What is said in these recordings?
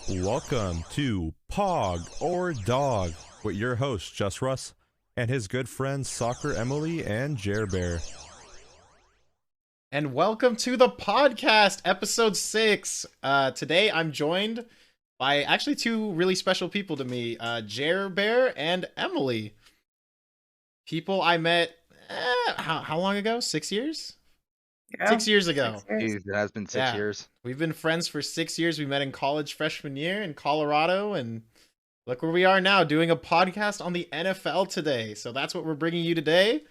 Welcome to Pog or Dog with your host JussRuss and his good friends SoccerEmily and JareBear. And welcome to the podcast, episode 6. Today I'm joined by actually two really special people to me, JareBear and Emily. People I met, how long ago? 6 years? Yeah, 6 years ago. 6 years. Jeez, it has been 6 Yeah. years. We've been friends for 6 years. We met in college freshman year in Colorado, and look where we are now, doing a podcast on the NFL today. So that's what we're bringing you today.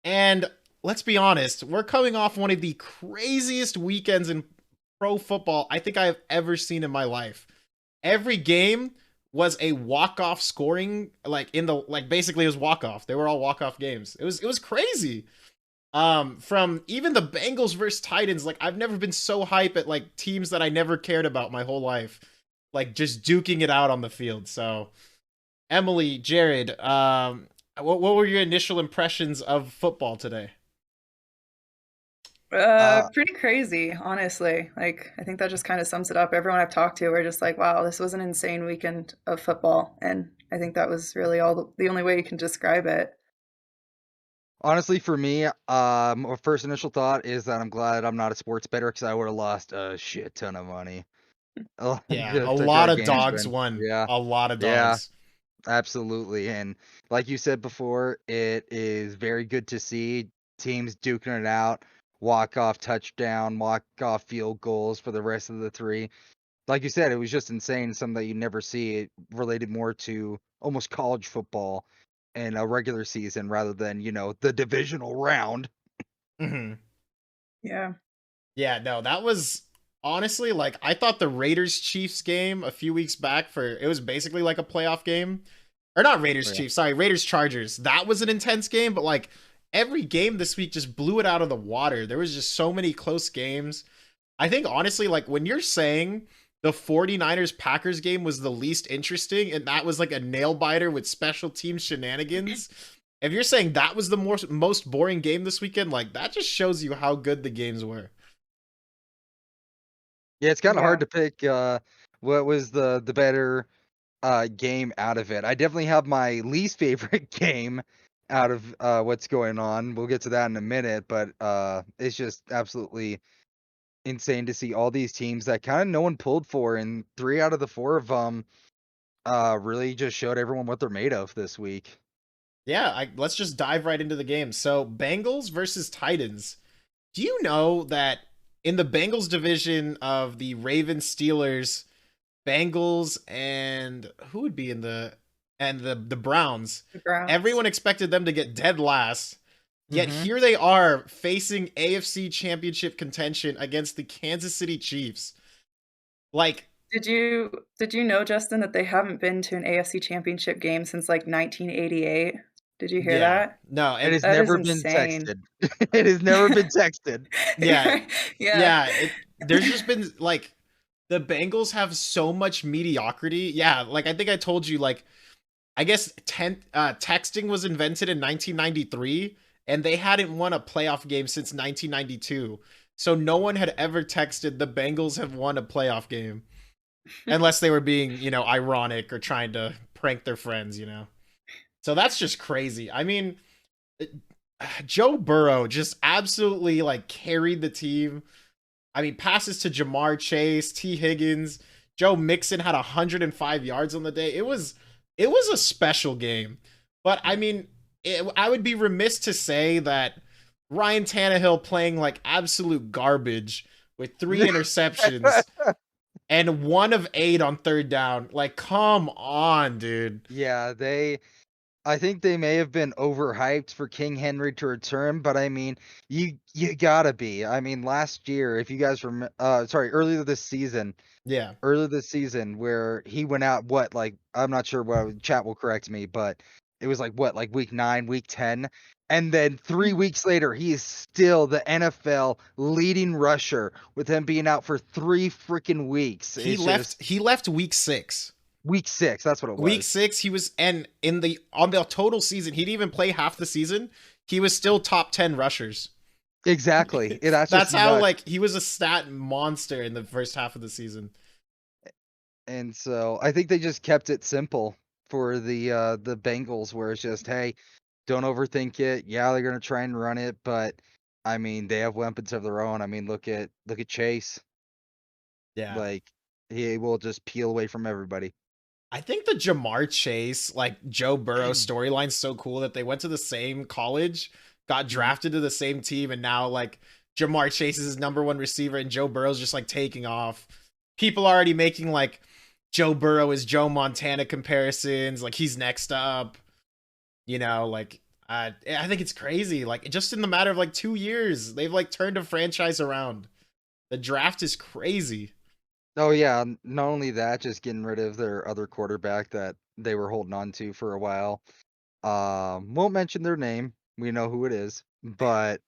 And let's be honest, we're coming off one of the craziest weekends in pro football I think I have ever seen in my life. Every game was a walk-off scoring, basically it was walk-off. They were all walk-off games. It was crazy. From even the Bengals versus Titans, like I've never been so hype at like teams that I never cared about my whole life, like just duking it out on the field. So Emily, Jared, what were your initial impressions of football today? Pretty crazy, honestly. Like, I think that just kind of sums it up. Everyone I've talked to, we're just like, wow, this was an insane weekend of football. And I think that was really the only way you can describe it. Honestly, for me, my first initial thought is that I'm glad I'm not a sports bettor because I would have lost a shit ton of money. Yeah, Just a to lot go of games dogs win. won. Yeah, A lot of yeah. dogs. Absolutely. And like you said before, it is very good to see teams duking it out, walk-off touchdown, walk-off field goals for the rest of the three. Like you said, it was just insane, something that you never see. It related more to almost college football in a regular season rather than, the divisional round. Hmm. Yeah. Yeah, no, that was honestly like I thought the Raiders Chiefs game a few weeks back it was basically like a playoff game. Or not Raiders Yeah. Chiefs, sorry, Raiders Chargers. That was an intense game, but like every game this week just blew it out of the water. There was just so many close games. I think honestly, like when you're saying the 49ers Packers game was the least interesting and that was like a nail biter with special team shenanigans, if you're saying that was the most boring game this weekend, like that just shows you how good the games were. Yeah, it's kind of Yeah. hard to pick what was the better game out of it. I definitely have my least favorite game out of what's going on. We'll get to that in a minute, but it's just absolutely insane to see all these teams that kind of no one pulled for, and 3 out of the 4 of them really just showed everyone what they're made of this week. Yeah, let's just dive right into the game. So, Bengals versus Titans. Do you know that in the Bengals division of the Ravens, Steelers, Bengals, and who would be in the Browns? The Browns. Everyone expected them to get dead last. Yet Mhm. here they are facing AFC Championship contention against the Kansas City Chiefs. Like, Did you know, Justin, that they haven't been to an AFC Championship game since like 1988? Did you hear yeah, that? no, It and has That is never been insane. texted. It has never been texted. yeah, Yeah. there's just been like the Bengals have so much mediocrity. Yeah, like I think I told you, like I guess texting was invented in 1993, and they hadn't won a playoff game since 1992. So no one had ever texted the Bengals have won a playoff game, unless they were being, ironic or trying to prank their friends, So that's just crazy. I mean, Joe Burrow just absolutely like carried the team. I mean, passes to Jamar Chase, T. Higgins, Joe Mixon had 105 yards on the day. It was a special game. But I mean, I would be remiss to say that Ryan Tannehill playing like absolute garbage with 3 interceptions and 1 of 8 on third down. Like, come on, dude. Yeah, I think they may have been overhyped for King Henry to return, but I mean, you gotta be. I mean, last year, if you guys earlier this season, Yeah. where he went out, I'm not sure what chat will correct me, but it was like week 9, week 10, and then 3 weeks later, he is still the NFL leading rusher with him being out for 3 freaking weeks. He It's left week 6. week 6. That's what it was. Week 6, he was, and on the total season, he didn't even play half the season. He was still top 10 rushers. Exactly. Yeah, That's just how nuts. like he was a stat monster in the first half of the season. And so I think they just kept it simple for the Bengals, where it's just, hey, don't overthink it. Yeah, they're gonna try and run it, but I mean they have weapons of their own. I mean, look at Chase. Yeah. Like he will just peel away from everybody. I think the Jamar Chase, like Joe Burrow storyline's so cool that they went to the same college, got drafted to the same team, and now like Jamar Chase is his number one receiver and Joe Burrow's just like taking off. People are already making like Joe Burrow is Joe Montana comparisons, like he's next up. You know, like I think it's crazy. Like just in the matter of like 2 years, they've like turned a franchise around. The draft is crazy. Oh yeah, not only that, just getting rid of their other quarterback that they were holding on to for a while. Won't mention their name. We know who it is, but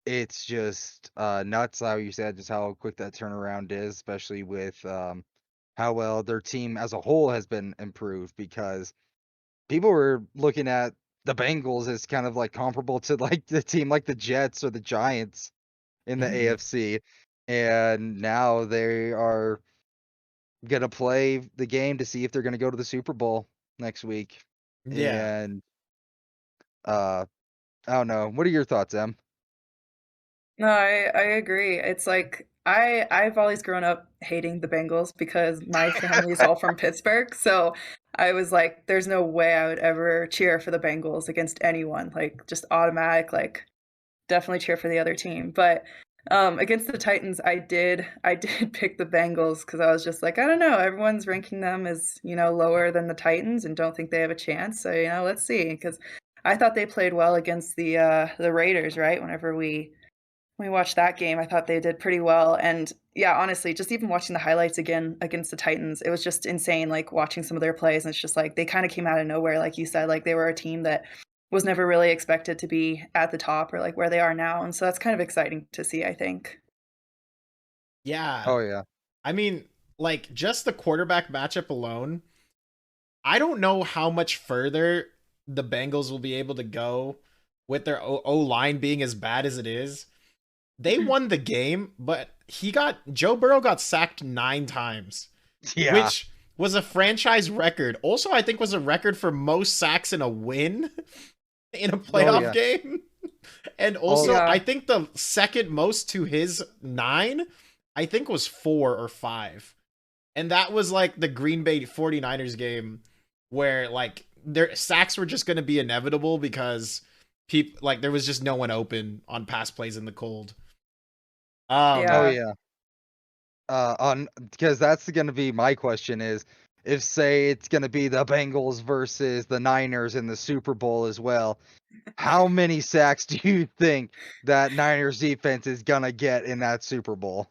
it's just nuts how you said just how quick that turnaround is, especially with how well their team as a whole has been improved, because people were looking at the Bengals as kind of like comparable to like the team like the Jets or the Giants in the AFC, and now they are gonna play the game to see if they're gonna go to the Super Bowl next week. Yeah. And I don't know. What are your thoughts, Em? No, I agree. It's like I've always grown up hating the Bengals because my family is all from Pittsburgh. So I was like, there's no way I would ever cheer for the Bengals against anyone. Like just automatic, like definitely cheer for the other team. But against the Titans, I did pick the Bengals because I was just like, I don't know, everyone's ranking them as, lower than the Titans and don't think they have a chance. So, let's see. Because I thought they played well against the Raiders, right? Whenever we watched that game, I thought they did pretty well. And yeah, honestly, just even watching the highlights again against the Titans, it was just insane, like watching some of their plays. And it's just like they kind of came out of nowhere, like you said, like they were a team that was never really expected to be at the top or like where they are now. And so that's kind of exciting to see, I think. Yeah. Oh yeah. I mean, like just the quarterback matchup alone, I don't know how much further the Bengals will be able to go with their O-line being as bad as it is. They won the game, but Joe Burrow got sacked 9 times, Yeah. which was a franchise record. Also, I think was a record for most sacks in a win in a playoff game. And also, I think the second most to his 9, I think was 4 or 5. And that was like the Green Bay 49ers game where like their sacks were just going to be inevitable because people like there was just no one open on pass plays in the cold. Oh yeah. On because that's going to be my question is, if say it's going to be the Bengals versus the Niners in the Super Bowl as well, how many sacks do you think that Niners defense is going to get in that Super Bowl?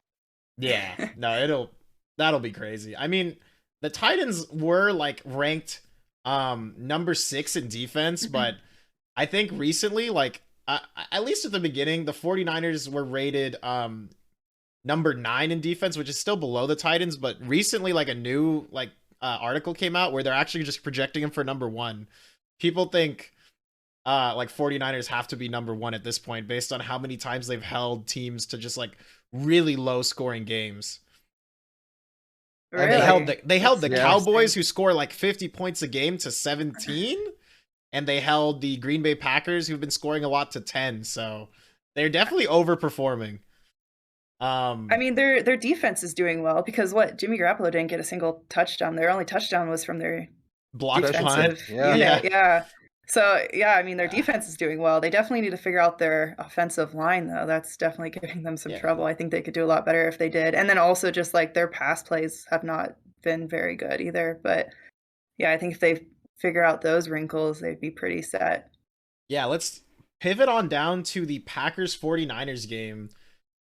Yeah, no, that'll be crazy. I mean, the Titans were like ranked number 6 in defense, but I think recently, like at least at the beginning, the 49ers were rated number 9 in defense, which is still below the Titans, but recently like a new like article came out where they're actually just projecting him for number 1. People think like 49ers have to be number 1 at this point based on how many times they've held teams to just like really low scoring games. Really? And they held the Cowboys, who score like 50 points a game, to 17, and they held the Green Bay Packers, who've been scoring a lot, to 10. So they're definitely overperforming. I mean, their defense is doing well because Jimmy Garoppolo didn't get a single touchdown. Their only touchdown was from their blocked punt. Yeah. So yeah, I mean, their defense is doing well. They definitely need to figure out their offensive line, though. That's definitely giving them some trouble. I think they could do a lot better if they did. And then also just like their pass plays have not been very good either. But yeah, I think if they figure out those wrinkles, they'd be pretty set. Yeah, let's pivot on down to the Packers 49ers game.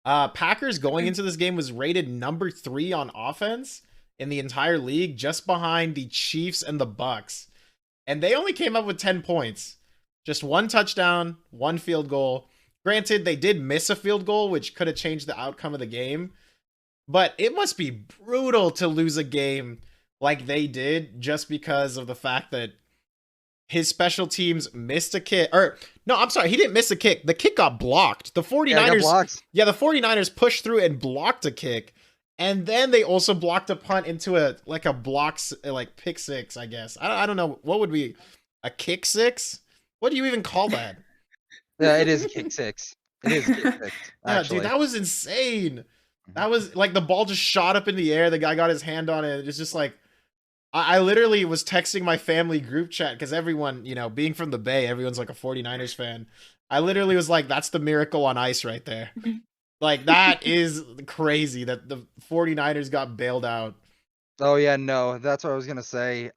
Packers going into this game was rated number 3 on offense in the entire league, just behind the Chiefs and the Bucs. And they only came up with 10 points. Just 1 touchdown, 1 field goal. Granted, they did miss a field goal, which could have changed the outcome of the game. But it must be brutal to lose a game like they did just because of the fact that his special teams missed a kick. Or, no, I'm sorry, he didn't miss a kick. The kick got blocked. The 49ers, the 49ers pushed through and blocked a kick. And then they also blocked a punt into a pick six, I guess. I don't know. What would be a kick six? What do you even call that? Yeah, it is a kick six. It is a kick six, Yeah, dude, actually. that was insane. That was like the ball just shot up in the air. The guy got his hand on it. It's just like I literally was texting my family group chat because everyone, being from the Bay, everyone's like a 49ers fan. I literally was like, that's the miracle on ice right there. Like, that is crazy that the 49ers got bailed out. Oh yeah, no, that's what I was gonna say.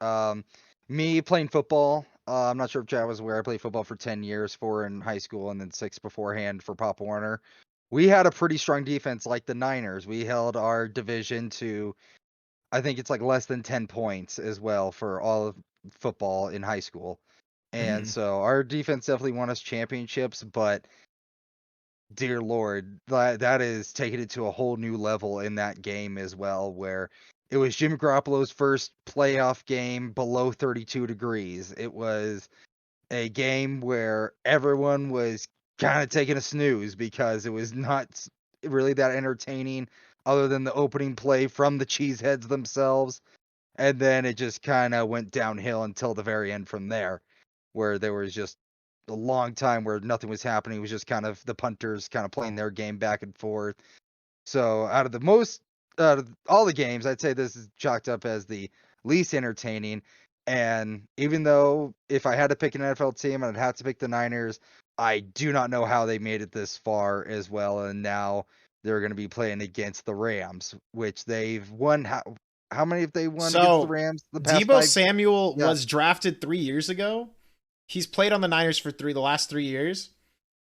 Me playing football. I'm not sure if Chad was aware. I played football for 10 years, 4 in high school, and then 6 beforehand for Pop Warner. We had a pretty strong defense, like the Niners. We held our division to, I think it's like less than 10 points as well for all of football in high school. And Mhm. so our defense definitely won us championships, but dear Lord, that is taking it to a whole new level in that game as well, where it was Jimmy Garoppolo's first playoff game below 32 degrees. It was a game where everyone was kind of taking a snooze because it was not really that entertaining other than the opening play from the Cheeseheads themselves. And then it just kind of went downhill until the very end from there, where there was just a long time where nothing was happening. It was just kind of the punters kind of playing their game back and forth. So out of all the games, I'd say this is chalked up as the least entertaining. And even though if I had to pick an NFL team, I'd have to pick the Niners. I do not know how they made it this far as well. And now they're going to be playing against the Rams, which they've won. How many have they won against the So, Rams the past Debo 5? Samuel Yeah. was drafted 3 years ago. He's played on the Niners for the last 3 years.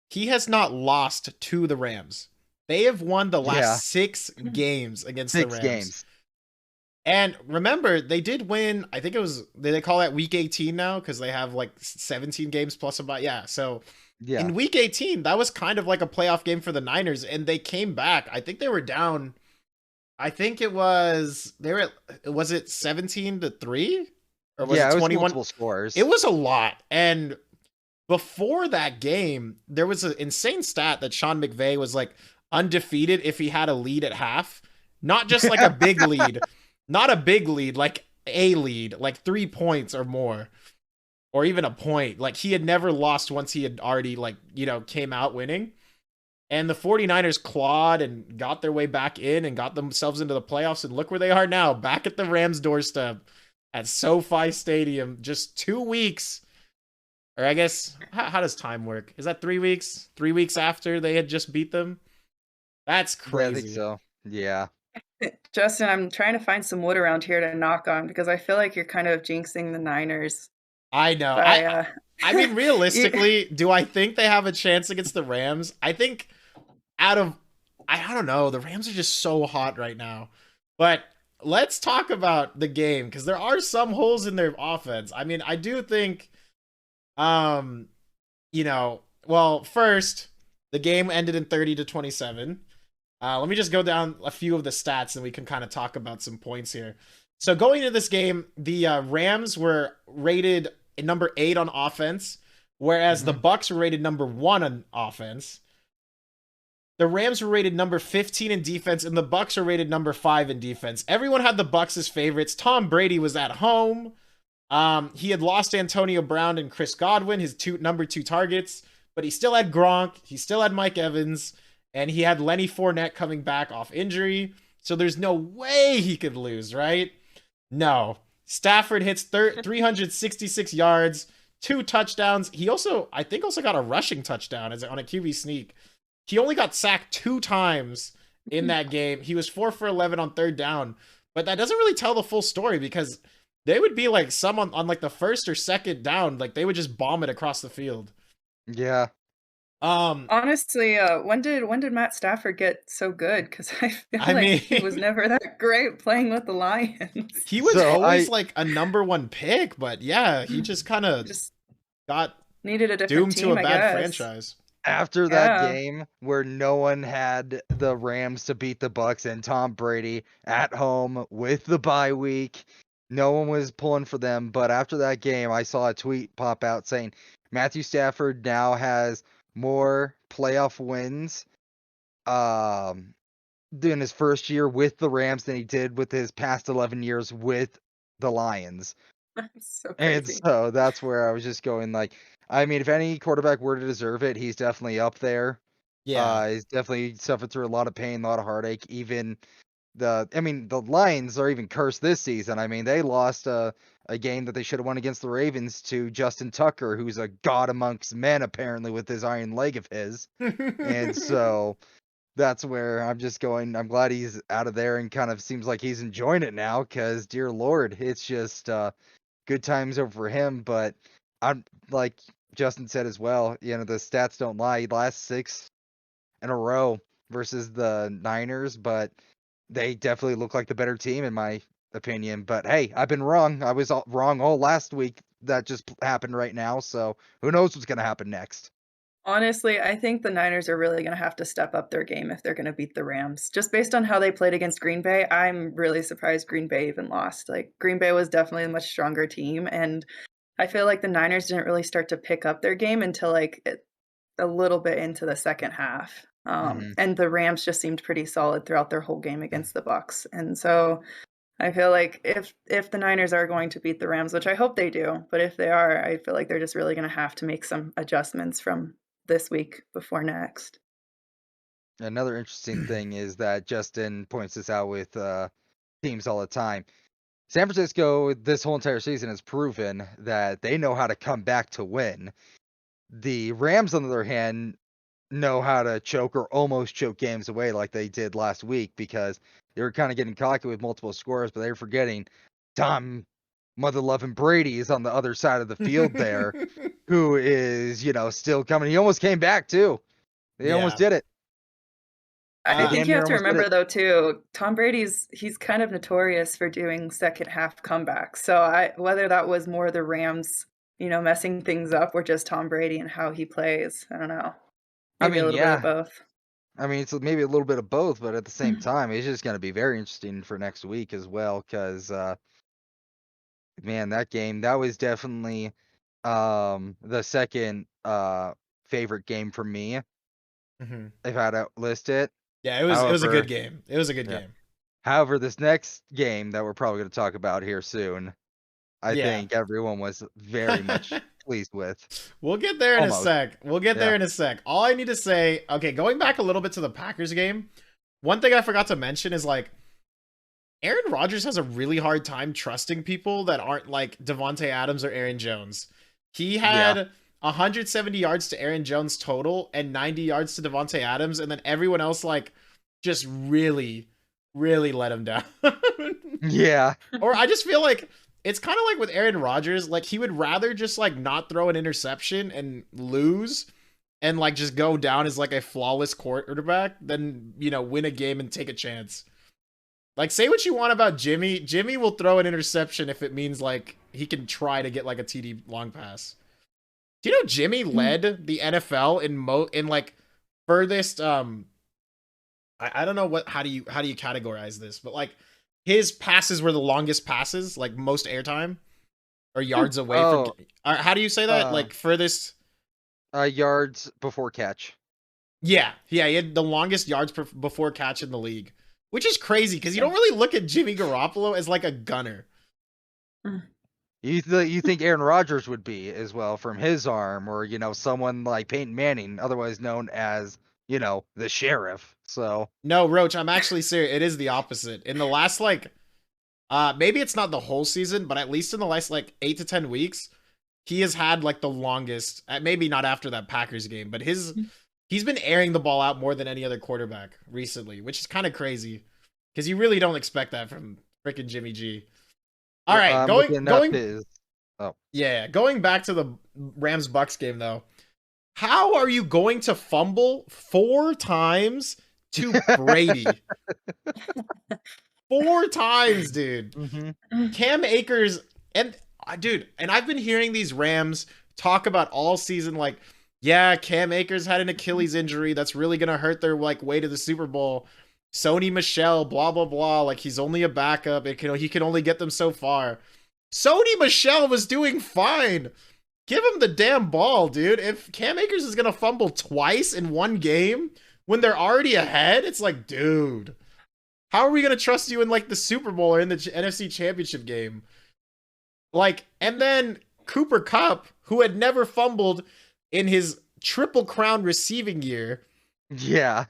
He has not lost to the Rams. They have won the last Yeah. 6 games against the 6 Rams. games. And remember, they did win. I think it was, they call that week 18 now because they have like 17 games plus about. Yeah. So Yeah. in week 18, that was kind of like a playoff game for the Niners, and they came back. I think they were down. I think it was, was it 17-3? Or was Yeah, it it was 21? multiple scores. It was a lot. And before that game, there was an insane stat that Sean McVay was like undefeated if he had a lead at half. Not just like a big lead, not a big lead, like a lead, like 3 points or more, or even a point. Like he had never lost once he had already came out winning. And the 49ers clawed and got their way back in and got themselves into the playoffs. And look where they are now, back at the Rams' doorstep at SoFi Stadium, just 2 weeks. Or I guess, how does time work? Is that 3 weeks? 3 weeks after they had just beat them? That's crazy. Yeah, I think so. Yeah. Justin, I'm trying to find some wood around here to knock on because I feel like you're kind of jinxing the Niners. I know. I mean, realistically, do I think they have a chance against the Rams? I think I don't know. The Rams are just so hot right now. But let's talk about the game because there are some holes in their offense. I mean, I do think, well, first, the game ended in 30-27. Let me just go down a few of the stats and we can kind of talk about some points here. So going into this game, the Rams were rated number 8 on offense, whereas the Bucs were rated number 1 on offense. The Rams were rated number 15 in defense, and the Bucs are rated number 5 in defense. Everyone had the Bucs as favorites. Tom Brady was at home. He had lost Antonio Brown and Chris Godwin, his number 2 targets, but he still had Gronk. He still had Mike Evans. And he had Lenny Fournette coming back off injury. So there's no way he could lose, right? No. Stafford hits 366 yards, 2 touchdowns. He also, I think, got a rushing touchdown on a QB sneak. He only got sacked 2 times in that game. He was 4 for 11 on 3rd down. But that doesn't really tell the full story because they would be like some on like the 1st or 2nd down. Like they would just bomb it across the field. Yeah. Honestly, when did Matt Stafford get so good? Because I feel he was never that great playing with the Lions. He was always like a number 1 pick, but yeah, he just kind of got needed a different doomed team, to a bad franchise. After that game where no one had the Rams to beat the Bucs and Tom Brady at home with the bye week, no one was pulling for them. But after that game, I saw a tweet pop out saying Matthew Stafford now has more playoff wins in his first year with the Rams than he did with his past 11 years with the Lions. That's so And crazy. so that's where I was just going like, I mean, if any quarterback were to deserve it, he's definitely up there. Yeah. He's definitely suffered through a lot of pain, a lot of heartache. Even the Lions are even cursed this season. I mean, they lost a game that they should have won against the Ravens to Justin Tucker, who's a god amongst men, apparently, with his iron leg of his. And so that's where I'm just going. I'm glad he's out of there and kind of seems like he's enjoying it now because, dear Lord, it's just good times over for him. But I'm like Justin said as well, the stats don't lie. Last 6 in a row versus the Niners, but they definitely look like the better team in my opinion. But hey, I've been wrong. I was wrong all last week. That just happened right now. So who knows what's going to happen next? Honestly, I think the Niners are really gonna have to step up their game if they're gonna beat the Rams. Just based on how they played against Green Bay, I'm really surprised Green Bay even lost. Like, Green Bay was definitely a much stronger team, and I feel like the Niners didn't really start to pick up their game until, like, a little bit into the second half. Mhm. And the Rams just seemed pretty solid throughout their whole game against the Bucs. And so I feel like if the Niners are going to beat the Rams, which I hope they do, but if they are, I feel like they're just really gonna have to make some adjustments from this week before next. Another interesting thing is that Justin points this out with teams all the time. San Francisco, this whole entire season, has proven that they know how to come back to win. The Rams, on the other hand, know how to choke or almost choke games away like they did last week because they were kind of getting cocky with multiple scores, but they were forgetting Tom Mother Loving Brady is on the other side of the field there, who is, still coming. He almost came back too. They almost Yeah. did it. I think you have to almost did remember it. though too, Tom he's kind of notorious for doing second half comebacks. So whether that was more the Rams, messing things up or just Tom Brady and how he plays, I don't know. I Maybe a mean, little bit of yeah. both. I mean, it's maybe a little bit of both, but at the same time, it's just going to be very interesting for next week as well. Because, man, that game that was definitely the second favorite game for me. Mhm. If I had to list it. Yeah, it was a However, good game. It was a good yeah. game. However, this next game that we're probably going to talk about here soon, I Yeah. think everyone was very much pleased with. We'll get there in a Almost. sec. We'll get there Yeah. in a sec. All I need to say, okay, going back a little bit to the Packers game, one thing I forgot to mention is like Aaron Rodgers has a really hard time trusting people that aren't like Devontae Adams or Aaron Jones. He had 170 yards to Aaron Jones total and 90 yards to Devontae Adams, and then everyone else like just really, really let him down. Yeah. Or I just feel like it's kind of like with Aaron Rodgers, like he would rather just like not throw an interception and lose and like just go down as like a flawless quarterback than, win a game and take a chance. Like, say what you want about Jimmy. Jimmy will throw an interception if it means like he can try to get like a TD long pass. Do you know Jimmy led the NFL in like furthest I don't know how do you categorize this, but like his passes were the longest passes, like most airtime or yards away from. How do you say that? Like furthest yards before catch. Yeah, he had the longest yards before catch in the league, which is crazy because you don't really look at Jimmy Garoppolo as like a gunner. You think Aaron Rodgers would be as well from his arm, or someone like Peyton Manning, otherwise known as the sheriff. So No, Roach, I'm actually serious. It is the opposite. In the last like, maybe it's not the whole season, but at least in the last like 8 to 10 weeks, he has had like the longest. Maybe not after that Packers game, but he's been airing the ball out more than any other quarterback recently, which is kind of crazy because you really don't expect that from freaking Jimmy G. All right, going back to the Rams Bucs game though. How are you going to fumble 4 times to Brady? 4 times, dude. Mm-hmm. Cam Akers and I've been hearing these Rams talk about all season like, yeah, Cam Akers had an Achilles injury that's really gonna hurt their like way to the Super Bowl. Sony Michel, blah blah blah, like he's only a backup. He can only get them so far. Sony Michel was doing fine. Give him the damn ball, dude. If Cam Akers is gonna fumble twice in one game when they're already ahead, it's like, dude, How are we gonna trust you in like the Super Bowl or in the NFC Championship game? Like, and then Cooper Kupp, who had never fumbled in his Triple Crown receiving year. Yeah.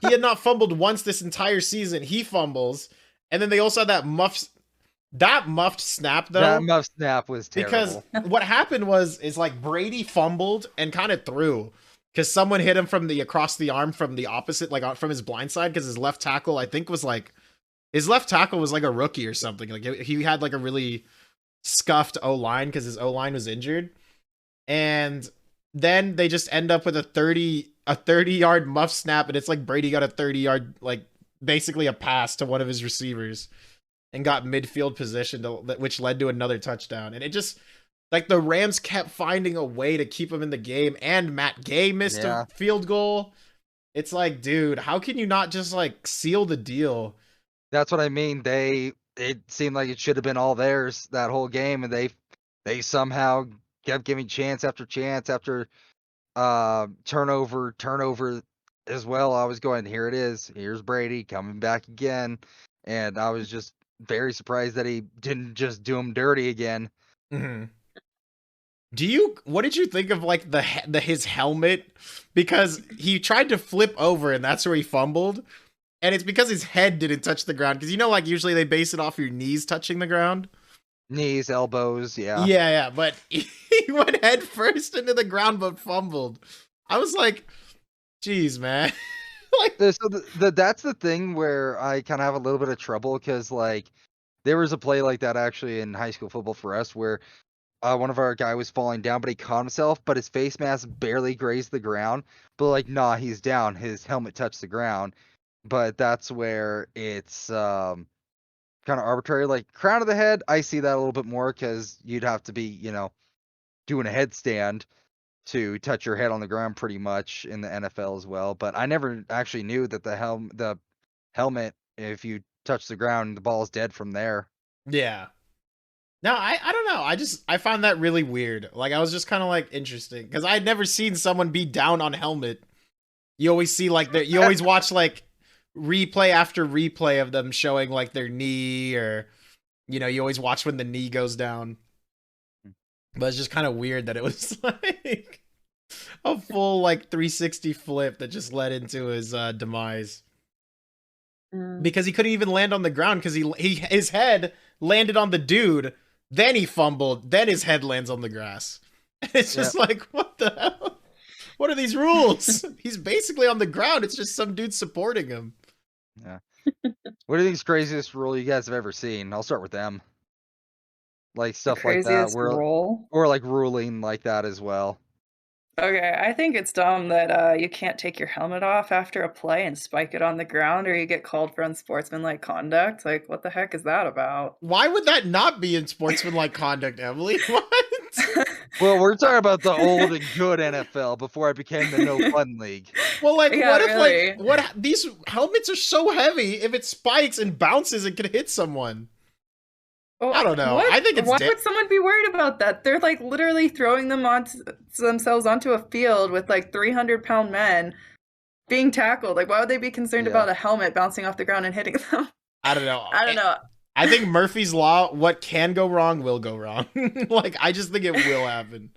He had not fumbled once this entire season. He fumbles. And then they also had that muffed snap though. That muff snap was because terrible. what happened is like Brady fumbled and kind of threw because someone hit him from the across the arm from the opposite, like from his blind side, because his left tackle, I think, was like a rookie or something. Like he had like a really scuffed O-line because his O-line was injured. And then they just end up with a 30-yard muff snap, and it's like Brady got a 30-yard, like basically a pass to one of his receivers and got midfield position, which led to another touchdown. And it just, like, the Rams kept finding a way to keep him in the game, and Matt Gay missed a field goal. It's like, dude, how can you not just, like, seal the deal? That's what I mean. It seemed like it should have been all theirs that whole game, and they somehow kept giving chance after turnover as well. I was going, here it is. Here's Brady coming back again. And I was just very surprised that he didn't just do him dirty again. Mm-hmm. What did you think of like his helmet? Because he tried to flip over and that's where he fumbled. And it's because his head didn't touch the ground. Because you know, like usually they base it off your knees touching the ground. Knees, elbows, yeah. Yeah. But he went head first into the ground but fumbled. I was like, geez, man. Like, so that's the thing where I kind of have a little bit of trouble because like there was a play like that actually in high school football for us where one of our guy was falling down, but he caught himself, but his face mask barely grazed the ground. But like, nah, he's down. His helmet touched the ground. But that's where it's kind of arbitrary. Like crown of the head, I see that a little bit more because you'd have to be, doing a headstand to touch your head on the ground pretty much in the NFL as well. But I never actually knew that the helmet, if you touch the ground, the ball's dead from there. Yeah. No, I don't know. I found that really weird. Like I was just kind of like interesting because I had never seen someone be down on helmet. You always see like you always watch like replay after replay of them showing like their knee, or you always watch when the knee goes down. But it's just kind of weird that it was like a full like 360 flip that just led into his demise. Because he couldn't even land on the ground because his head landed on the dude, then he fumbled, then his head lands on the grass. And it's just like, what the hell? What are these rules? He's basically on the ground. It's just some dude supporting him. Yeah. What do you think's craziest rule you guys have ever seen? I'll start with them. Like stuff like that, or like ruling like that as well. Okay, I think it's dumb that you can't take your helmet off after a play and spike it on the ground, or you get called for unsportsmanlike conduct. Like, what the heck is that about? Why would that not be unsportsmanlike conduct, Emily? What? Well, we're talking about the old and good NFL before it became the no fun league. Well, like, what if like these helmets are so heavy? If it spikes and bounces, it could hit someone. Well, I don't know. I think it's why would someone be worried about that? They're like literally throwing themselves onto a field with like 300-pound men being tackled. Like, why would they be concerned about a helmet bouncing off the ground and hitting them? I don't know. I think Murphy's Law, what can go wrong will go wrong. Like, I just think it will happen.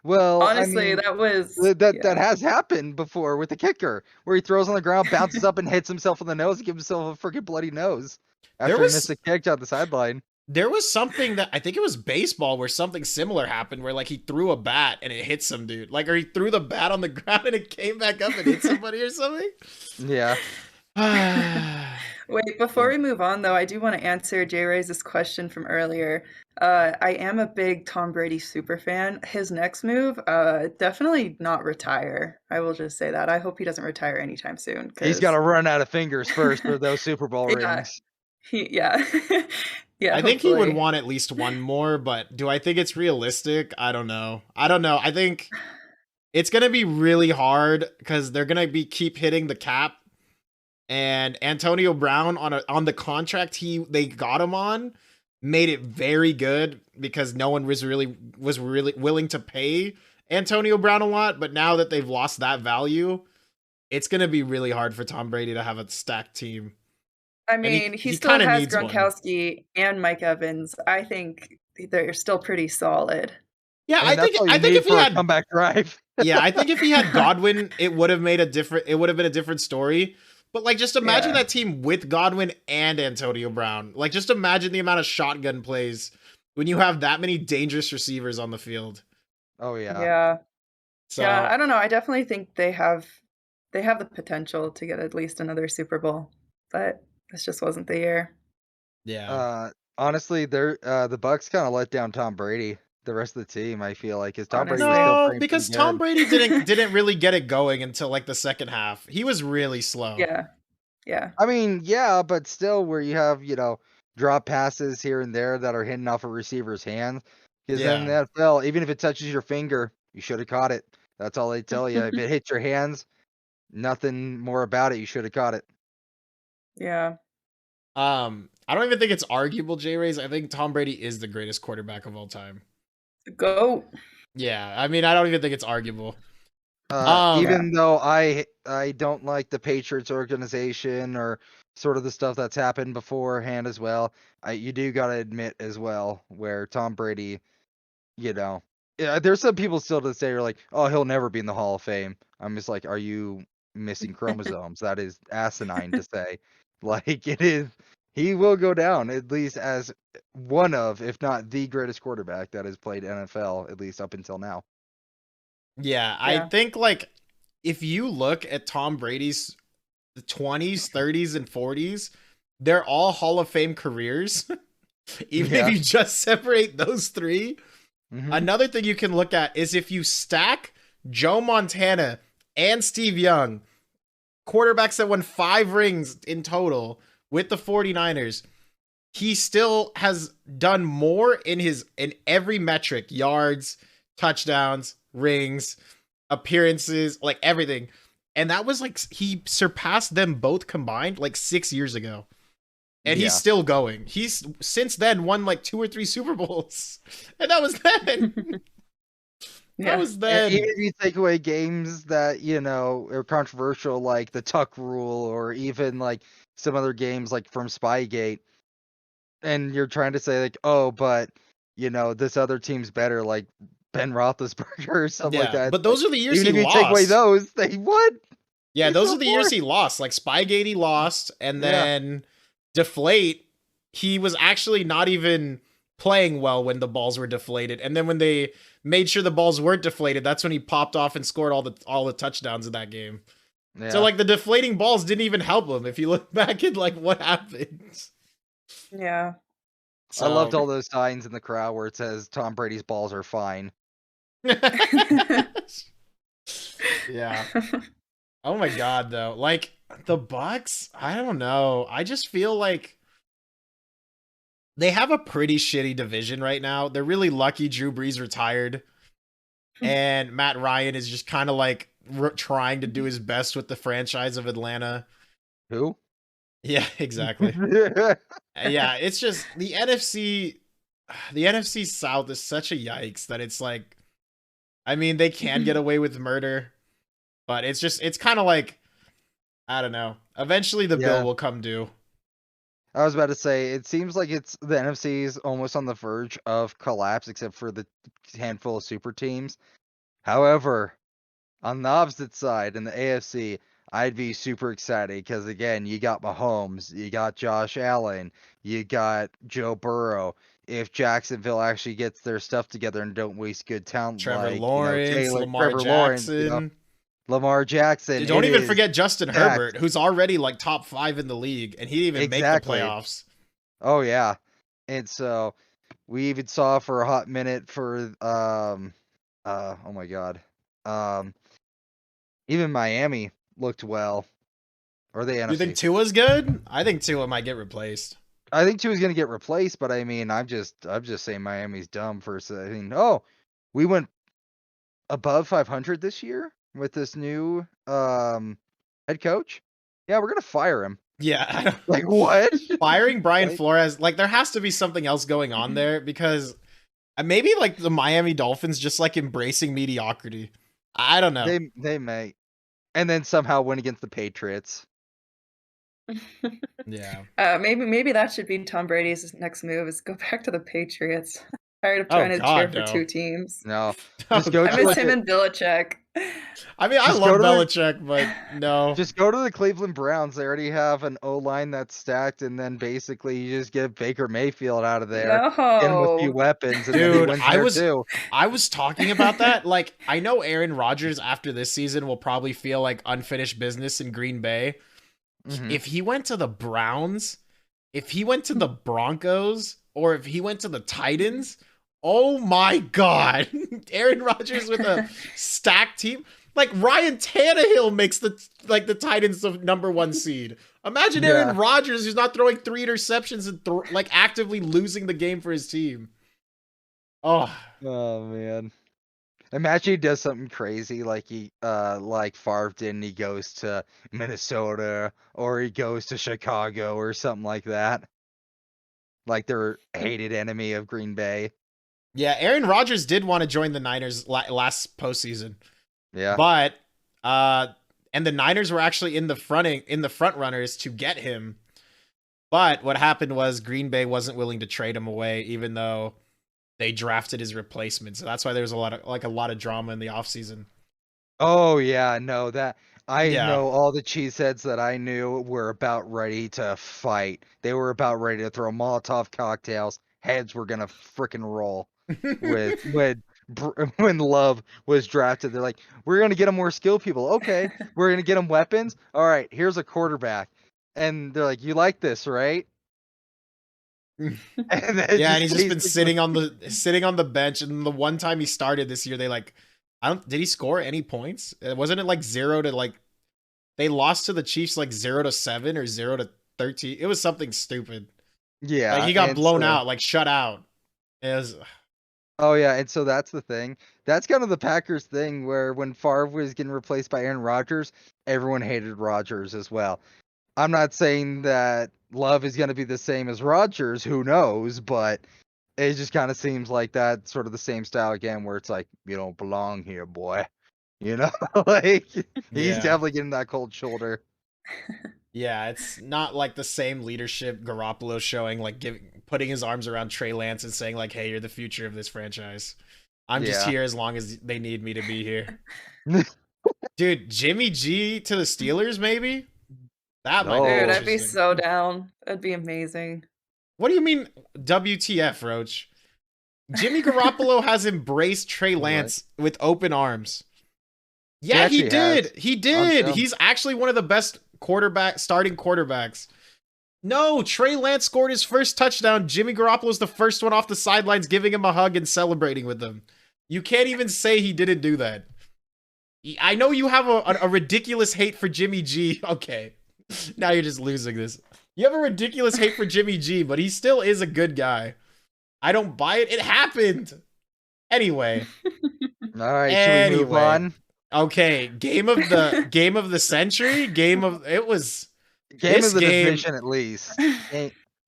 Well, honestly, that has happened before with the kicker, where he throws on the ground, bounces up, and hits himself in the nose, and gives himself a freaking bloody nose after he missed a kick down the sideline. There was something that I think it was baseball where something similar happened, where like he threw a bat and it hit some dude, like, or he threw the bat on the ground and it came back up and hit somebody or something. Yeah. Wait, before we move on, though, I do want to answer Jay Ray's question from earlier. I am a big Tom Brady super fan. His next move, definitely not retire. I will just say that. I hope he doesn't retire anytime soon. He's got to run out of fingers first for those Super Bowl rings. Yeah. I think he would want at least one more, but do I think it's realistic? I don't know. I think it's going to be really hard because they're going to keep hitting the cap. And Antonio Brown on the contract they got him on made it very good because no one was really willing to pay Antonio Brown a lot. But now that they've lost that value, it's going to be really hard for Tom Brady to have a stacked team. I And mean, he he still kind of has needs one. Gronkowski and Mike Evans. I think they're still pretty solid. Yeah, I mean, that's all you I think need if he for a had comeback drive. yeah, I think if he had Godwin, it would have been a different story. But like just imagine Yeah. that team with Godwin and Antonio Brown. Like just imagine the amount of shotgun plays when you have that many dangerous receivers on the field. Oh yeah. Yeah. Yeah, So I don't know. I definitely think they have the potential to get at least another Super Bowl, but this just wasn't the year. yeah. Honestly, the Bucs kind of let down Tom Brady. The rest of the team, I feel like, because Tom Brady was Honestly. still No, playing pretty because Tom good. Brady didn't really get it going until like the second half. He was really slow. Yeah. Yeah. I mean, yeah, but still, where you have drop passes here and there that are hitting off a receiver's hands. Because then in Yeah. the NFL, even if it touches your finger, you should have caught it. That's all they tell you. If it hits your hands, nothing more about it. You should have caught it. Yeah. I don't even think it's arguable, J Rays. I think Tom Brady is the greatest quarterback of all time. The GOAT. Yeah, I mean, I don't even think it's arguable. Even though I don't like the Patriots organization or sort of the stuff that's happened beforehand as well, you do gotta admit as well where Tom Brady, yeah, there's some people still to this day are like, oh, he'll never be in the Hall of Fame. I'm just like, are you missing chromosomes? That is asinine to say. Like it is, he will go down at least as one of, if not the greatest quarterback that has played NFL at least up until now. Yeah, I think like if you look at Tom Brady's 20s, 30s, and 40s, they're all Hall of Fame careers. Even if you just separate those three. Mhm. Another thing you can look at is if you stack Joe Montana and Steve Young, quarterbacks that won 5 rings in total with the 49ers, he still has done more in every metric, yards, touchdowns, rings, appearances, like everything. And that was like he surpassed them both combined like 6 years ago. And he's still going. He's since then won like 2 or 3 Super Bowls. And that was then. That was then. And even if you take away games that, are controversial, like the Tuck rule, or even like some other games like from Spygate, and you're trying to say like, oh, but this other team's better, like Ben Roethlisberger or something like that. But those are the years even he if lost. you take away those, they won. Yeah, those are the years he lost. Like Spygate, he lost, and then Deflate, he was actually not even playing well when the balls were deflated. And then when they made sure the balls weren't deflated, that's when he popped off and scored all the touchdowns in that game. Yeah. So like the deflating balls didn't even help him if you look back at like what happened. Yeah. So, I loved all those signs in the crowd where it says Tom Brady's balls are fine. Yeah. Oh my god, though. Like the Bucs, I don't know. I just feel like they have a pretty shitty division right now. They're really lucky Drew Brees retired. And Matt Ryan is just kind of like trying to do his best with the franchise of Atlanta. Who? Yeah, exactly. Yeah, it's just the NFC South is such a yikes that it's like, I mean, they can get away with murder, but it's kind of like, I don't know. Eventually the bill will come due. I was about to say, it seems like the NFC is almost on the verge of collapse, except for the handful of super teams. However, on the opposite side, in the AFC, I'd be super excited because, again, you got Mahomes, you got Josh Allen, you got Joe Burrow. If Jacksonville actually gets their stuff together and don't waste good talent, Trevor like Lawrence, Lamar Trevor Jackson. Lawrence, Lamar Jackson. Don't even forget Justin Herbert, who's already like top 5 in the league, and he didn't even make the playoffs. Oh yeah, and so we even saw for a hot minute for oh my god, even Miami looked well. Or the NFC. You think Tua's good? I think Tua might get replaced. I think Tua's gonna get replaced, but I mean, I'm just saying Miami's dumb for saying, oh, we went above 500 this year with this new head coach. Yeah, we're gonna fire him. Yeah. Like what? Firing Brian Flores, like there has to be something else going on there because maybe like the Miami Dolphins just like embracing mediocrity. I don't know. They may. And then somehow win against the Patriots. Yeah. Maybe that should be Tom Brady's next move is go back to the Patriots. Tired of Oh trying to cheer God, for no. two teams. No, Oh just go I to miss God. like him a, and Belichick. I mean, I just go love to the Belichick, but no. just go to the Cleveland Browns. They already have an O line that's stacked, and then basically you just get Baker Mayfield out of there, get him a few No. weapons, and then he Dude, wins there too. I was talking about that. Like, I know Aaron Rodgers after this season will probably feel like unfinished business in Green Bay. Hmm. If he went to the Browns, if he went to the Broncos, or if he went to the Titans, oh my God. Aaron Rodgers with a stacked team. Like Ryan Tannehill makes the Titans the number 1 seed. Imagine Yeah. Aaron Rodgers who's not throwing 3 interceptions and like actively losing the game for his team. Oh, Oh man. Imagine he does something crazy like Favre did and he goes to Minnesota or he goes to Chicago or something like that. Like their hated enemy of Green Bay. yeah. Aaron Rodgers did want to join the Niners last postseason, Yeah. but and the Niners were actually in the front runners to get him. But what happened was Green Bay wasn't willing to trade him away, even though they drafted his replacement. So that's why there was a lot of drama in the offseason. Oh yeah, no, that I Yeah. know all the cheeseheads that I knew were about ready to fight. They were about ready to throw Molotov cocktails. Heads were gonna freaking roll with when Love was drafted. They're like, we're gonna get him more skilled people. Okay, we're gonna get him weapons. All right, here's a quarterback, and they're like, you like this, right? And then Yeah, and he's just been basically- sitting on the bench. And the one time he started this year, they like, did he score any points? Wasn't it like 0 to like, they lost to the Chiefs like 0-7 or 0-13. It was something stupid. Like yeah, he got and blown so out, like shut out. It was, oh yeah, and so that's the thing. That's kind of the Packers thing where when Favre was getting replaced by Aaron Rodgers, everyone hated Rodgers as well. I'm not saying that Love is going to be the same as Rodgers, who knows, but it just kind of seems like that sort of the same style again where it's like you don't belong here, boy. You know, like he's yeah. definitely getting that cold shoulder. Yeah, it's not like the same leadership Garoppolo showing, like putting his arms around Trey Lance and saying like, "Hey, you're the future of this franchise. I'm just Yeah. here as long as they need me to be here." Dude, Jimmy G to the Steelers, maybe? That might be Dude, No. I'd be interesting. so down. That'd be amazing. What do you mean WTF, Roach? Jimmy Garoppolo has embraced Trey What? Lance with open arms. Yeah, actually he did. has. He did. film. He's actually one of the best starting quarterbacks. No, Trey Lance scored his first touchdown. Jimmy Garoppolo's the first one off the sidelines giving him a hug and celebrating with him. You can't even say he didn't do that. I know you have a ridiculous hate for Jimmy G. Okay. Now you're just losing this. You have a ridiculous hate for Jimmy G, but he still is a good guy. I don't buy it. It happened. Anyway. All right, should we move Anyway. on? Okay, game of the century, game of the Division at least.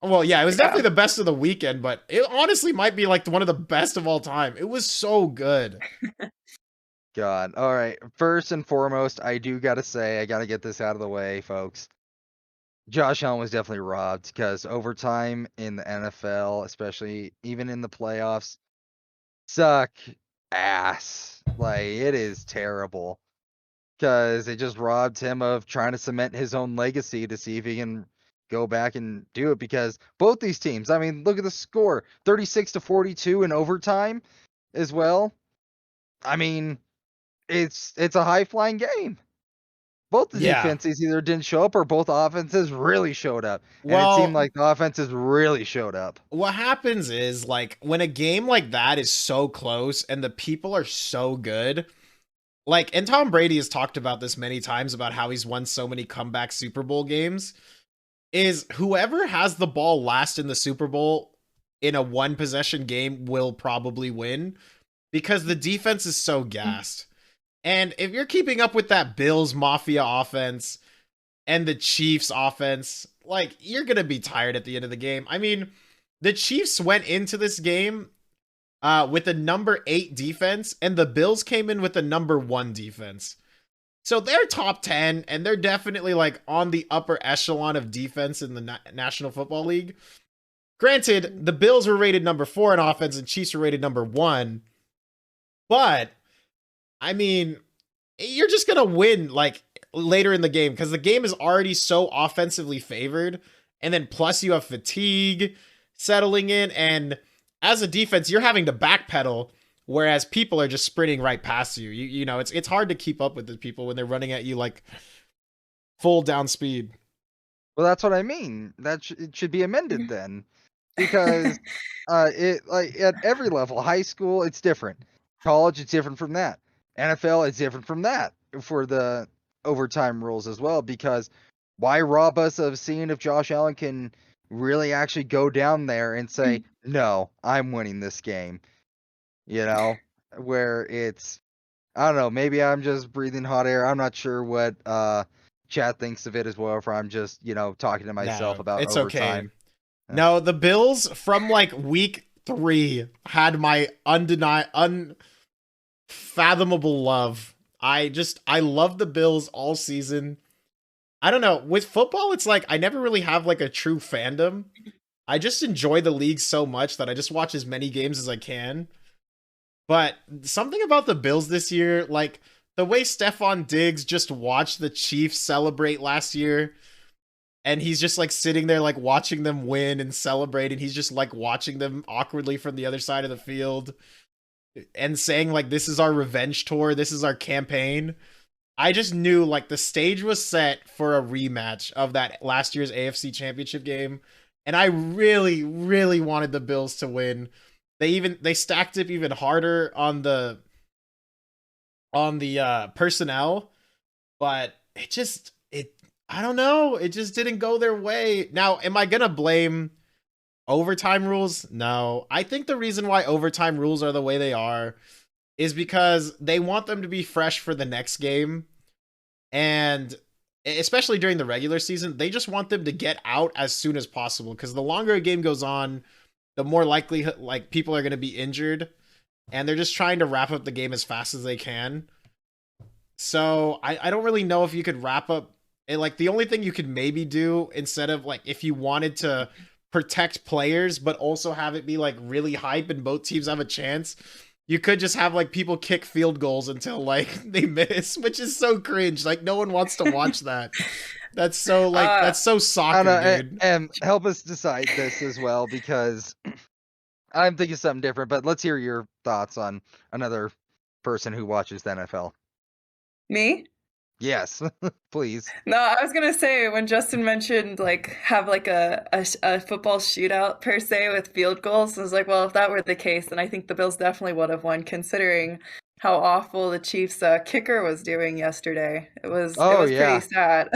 Well, yeah, it was Yeah. definitely the best of the weekend, but it honestly might be like one of the best of all time. It was so good. God. All right. First and foremost, I do gotta say, I gotta get this out of the way, folks. Josh Allen was definitely robbed because overtime in the NFL, especially even in the playoffs, suck ass. Like it is terrible because it just robbed him of trying to cement his own legacy to see if he can go back and do it. Because both these teams, I mean, look at the score, 36-42 in overtime as well. I mean, it's a high flying game. Both the Yeah. defenses either didn't show up or both offenses really showed up. And Well- it seemed like the offenses really showed up. What happens is like when a game like that is so close and the people are so good, like, and Tom Brady has talked about this many times about how he's won so many comeback Super Bowl games, is whoever has the ball last in the Super Bowl in a one possession game will probably win because the defense is so gassed. And if you're keeping up with that Bills Mafia offense and the Chiefs offense, like, you're going to be tired at the end of the game. I mean, the Chiefs went into this game with a number 8 defense, and the Bills came in with a number 1 defense. So they're top 10, and they're definitely like on the upper echelon of defense in the National Football League. Granted, the Bills were rated number 4 in offense and Chiefs were rated number 1. But, I mean, you're just going to win like later in the game because the game is already so offensively favored. And then plus you have fatigue settling in. And as a defense, you're having to backpedal, whereas people are just sprinting right past you. You know, it's hard to keep up with the people when they're running at you like full down speed. Well, that's what I mean. It should be amended then, because it like at every level, high school it's different, college it's different from that, NFL it's different from that for the overtime rules as well. Because why rob us of seeing if Josh Allen can really actually go down there and say, no, I'm winning this game? You know, where it's, I don't know, maybe I'm just breathing hot air. I'm not sure what Chad thinks of it as well, if I'm just, talking to myself about it's overtime. Okay. No, the Bills from like week 3 had my unfathomable love. I love the Bills all season. I don't know. With football, it's like I never really have like a true fandom. I just enjoy the league so much that I just watch as many games as I can. But something about the Bills this year, like the way Stephon Diggs just watched the Chiefs celebrate last year, and he's just like sitting there like watching them win and celebrate, and he's just like watching them awkwardly from the other side of the field and saying like, this is our revenge tour, this is our campaign. I just knew like the stage was set for a rematch of that last year's AFC Championship game, and I really, really wanted the Bills to win. They stacked it even harder on the personnel, but I don't know, it just didn't go their way. Now, am I gonna blame overtime rules? No. I think the reason why overtime rules are the way they are is because they want them to be fresh for the next game. And especially during the regular season, they just want them to get out as soon as possible, because the longer a game goes on, the more likely like people are going to be injured, and they're just trying to wrap up the game as fast as they can. So I don't really know if you could wrap up it. Like the only thing you could maybe do, instead of like, if you wanted to protect players but also have it be like really hype and both teams have a chance, you could just have like people kick field goals until like they miss, which is so cringe. Like no one wants to watch that. That's so like that's so soccer, dude. And help us decide this as well, because I'm thinking something different. But let's hear your thoughts on another person who watches the NFL. Me? Yes, please. No, I was gonna say, when Justin mentioned like have like a football shootout per se with field goals, I was like, well, if that were the case, then I think the Bills definitely would have won, considering how awful the Chiefs kicker was doing yesterday. It was pretty sad.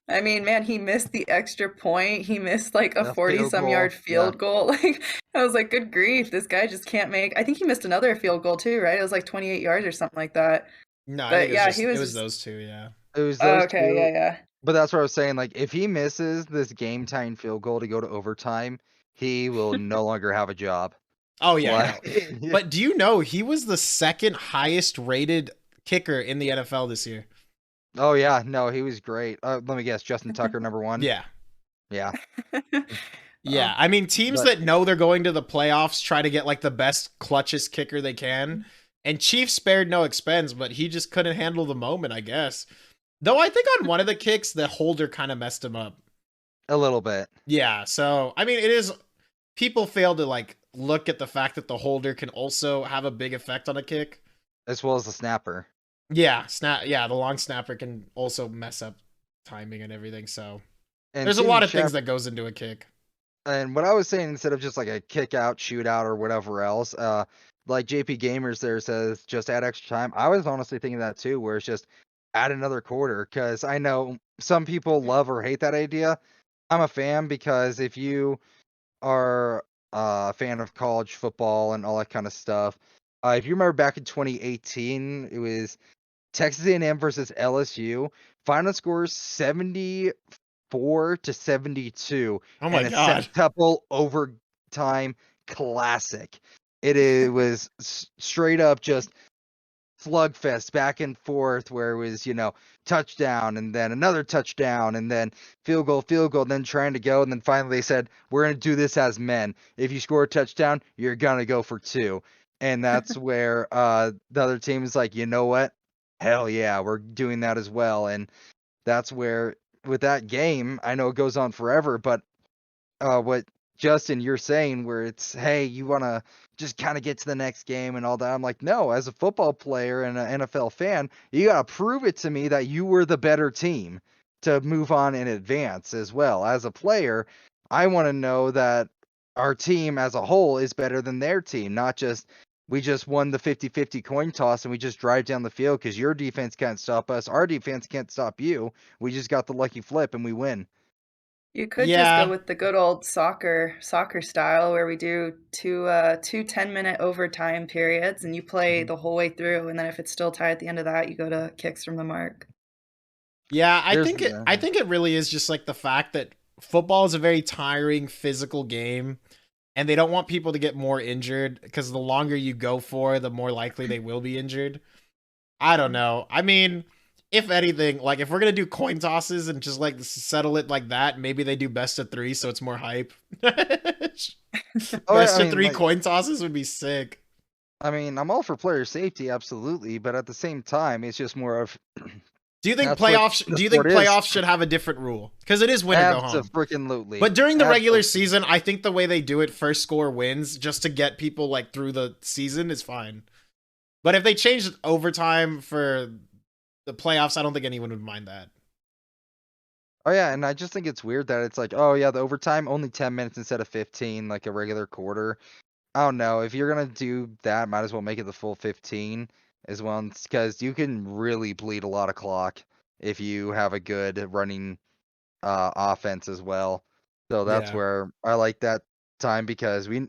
I mean, man, he missed the extra point. He missed like a 40-some yard field goal. Like, I was like, good grief, this guy just can't make. I think he missed another field goal too, right? It was like 28 yards or something like that. No, but it was those two, yeah. It was those okay, two. yeah. But that's what I was saying. Like, if he misses this game-tying field goal to go to overtime, he will no longer have a job. Oh, yeah. But do you know he was the second highest rated kicker in the NFL this year? Oh, yeah. No, he was great. Let me guess. Justin Tucker, number 1? Yeah. Yeah. Yeah. I mean, teams that know they're going to the playoffs try to get like the best, clutchest kicker they can. And Chiefs spared no expense, but he just couldn't handle the moment, I guess. Though I think on one of the kicks, the holder kind of messed him up. A little bit. Yeah, so, I mean, it is... People fail to, like, look at the fact that the holder can also have a big effect on a kick. As well as the snapper. Yeah, the long snapper can also mess up timing and everything, so... And there's a lot of things that goes into a kick. And what I was saying, instead of just, like, a kick-out, shootout, or whatever else... like JP Gamers there says, just add extra time. I was honestly thinking that too, where it's just add another quarter, because I know some people love or hate that idea. I'm a fan, because if you are a fan of college football and all that kind of stuff, if you remember back in 2018, it was Texas A&M versus LSU. Final score 74-72. Oh my God. Septuple overtime classic. It was straight up just slugfest back and forth where it was, touchdown and then another touchdown and then field goal, then trying to go. And then finally they said, we're going to do this as men. If you score a touchdown, you're going to go for 2. And that's where the other team is like, you know what? Hell yeah, we're doing that as well. And that's where, with that game, I know it goes on forever, but what Justin, you're saying where it's, hey, you want to just kind of get to the next game and all that. I'm like, no, as a football player and an NFL fan, you got to prove it to me that you were the better team to move on in advance as well. As a player, I want to know that our team as a whole is better than their team, not just we just won the 50-50 coin toss and we just drive down the field because your defense can't stop us. Our defense can't stop you. We just got the lucky flip and we win. You could just go with the good old soccer style where we do two 10-minute overtime periods and you play the whole way through, and then if it's still tied at the end of that, you go to kicks from the mark. Yeah, I think it really is just like the fact that football is a very tiring physical game, and they don't want people to get more injured because the longer you go for, the more likely they will be injured. I don't know. I mean, if anything, like if we're gonna do coin tosses and just like settle it like that, maybe they do best of 3, so it's more hype. Best of 3 coin tosses would be sick. I mean, I'm all for player safety, absolutely, but at the same time, it's just more of. Do you think playoffs should have a different rule? Because it is win or go home. Absolutely. But during the regular season, I think the way they do it, first score wins, just to get people like through the season, is fine. But if they changed overtime for the playoffs, I don't think anyone would mind that. Oh yeah, and I just think it's weird that it's like, oh yeah, the overtime only 10 minutes instead of 15, like a regular quarter. I don't know. If you're gonna do that, might as well make it the full 15 as well, because you can really bleed a lot of clock if you have a good running offense as well. So that's where I like that time, because we've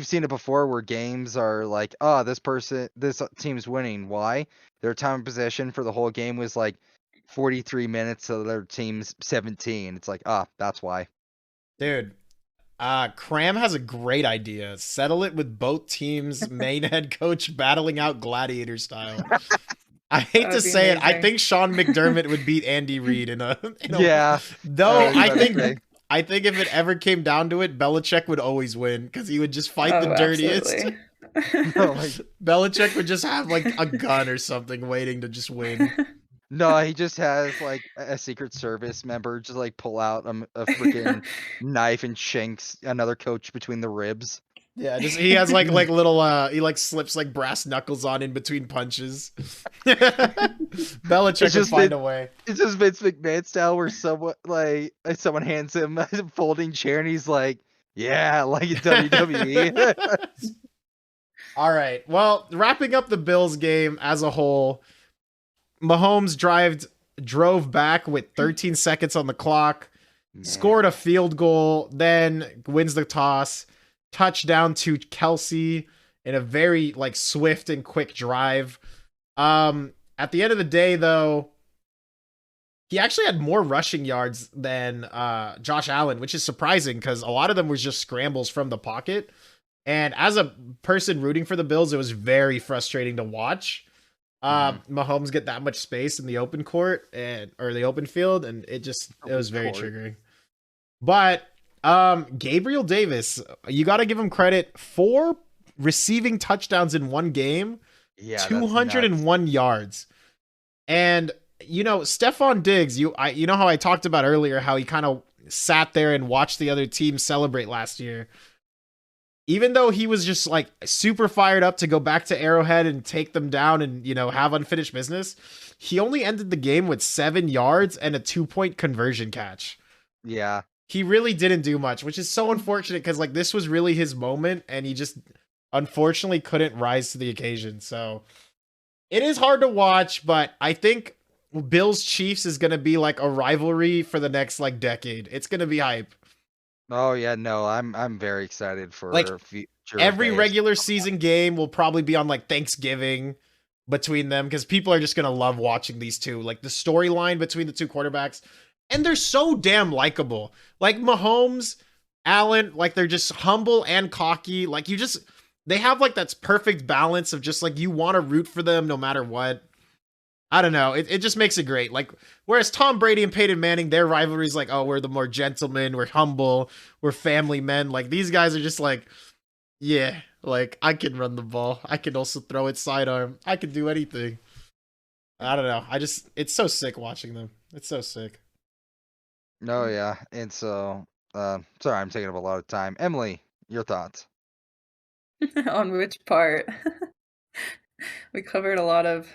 seen it before where games are like, oh, this team's winning. Why? Their time of possession for the whole game was like 43 minutes, so their team's 17. It's like, that's why. Dude, Cram has a great idea. Settle it with both teams' main head coach battling out gladiator style. I hate to say it. I think Sean McDermott would beat Andy Reid in a Though I think if it ever came down to it, Belichick would always win because he would just fight the dirtiest. Belichick would just have like a gun or something waiting to just win. No, he just has like a Secret Service member just like pull out a freaking knife and shanks another coach between the ribs. Yeah, just he has like little he like slips like brass knuckles on in between punches. Belichick can find a way. It's just Vince McMahon style where someone hands him a folding chair and he's like, yeah, like in WWE. All right. Well, wrapping up the Bills game as a whole, Mahomes drove back with 13 seconds on the clock, scored a field goal, then wins the toss, touchdown to Kelsey in a very like swift and quick drive. At the end of the day, though, he actually had more rushing yards than Josh Allen, which is surprising because a lot of them was just scrambles from the pocket. And as a person rooting for the Bills, it was very frustrating to watch. Mahomes get that much space in the open court or the open field, and it was very triggering. But Gabriel Davis, you got to give him credit for receiving touchdowns in one game. Yeah, 201 yards. And Stephon Diggs, you know how I talked about earlier how he kind of sat there and watched the other team celebrate last year. Even though he was just like super fired up to go back to Arrowhead and take them down and, have unfinished business, he only ended the game with 7 yards and a 2-point conversion catch. Yeah. He really didn't do much, which is so unfortunate because like this was really his moment and he just unfortunately couldn't rise to the occasion. So it is hard to watch, but I think Bills Chiefs is going to be like a rivalry for the next like decade. It's going to be hype. Oh yeah, no, I'm very excited for like every regular season game will probably be on like Thanksgiving between them because people are just gonna love watching these two. Like the storyline between the two quarterbacks, and they're so damn likable. Like Mahomes, Allen, like they're just humble and cocky. Like they have like that's perfect balance of just like you want to root for them no matter what. I don't know. It just makes it great. Like, whereas Tom Brady and Peyton Manning, their rivalry is like, oh, we're the more gentlemen, we're humble, we're family men. Like, these guys are just like, yeah, like, I can run the ball. I can also throw it sidearm. I can do anything. I don't know. It's so sick watching them. It's so sick. No, yeah. And so, sorry, I'm taking up a lot of time. Emily, your thoughts? On which part? We covered a lot of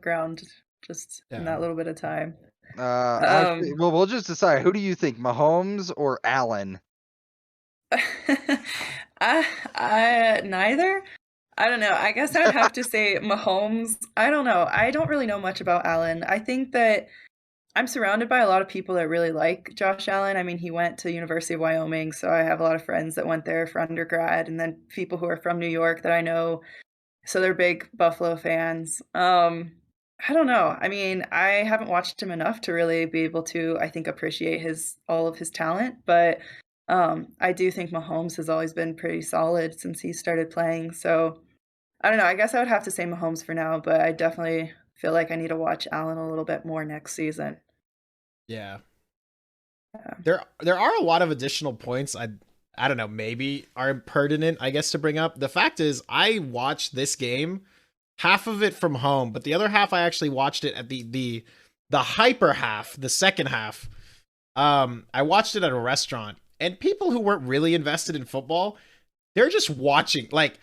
ground just in Yeah. that little bit of time. Actually, well, we'll just decide. Who do you think, Mahomes or Allen? I neither. I don't know. I guess I'd have to say Mahomes. I don't know. I don't really know much about Allen. I think that I'm surrounded by a lot of people that really like Josh Allen. I mean, he went to University of Wyoming, so I have a lot of friends that went there for undergrad, and then people who are from New York that I know, so they're big Buffalo fans. I don't know. I mean, I haven't watched him enough to really be able to, I think, appreciate his all of his talent, but I do think Mahomes has always been pretty solid since he started playing. So I don't know. I guess I would have to say Mahomes for now, but I definitely feel like I need to watch Allen a little bit more next season. Yeah. Yeah. There are a lot of additional points I don't know, maybe are pertinent, I guess, to bring up. The fact is, I watched this game, half of it from home, but the other half I actually watched it at the hyper half, the second half. I watched it at a restaurant, and people who weren't really invested in football, they're just watching. Like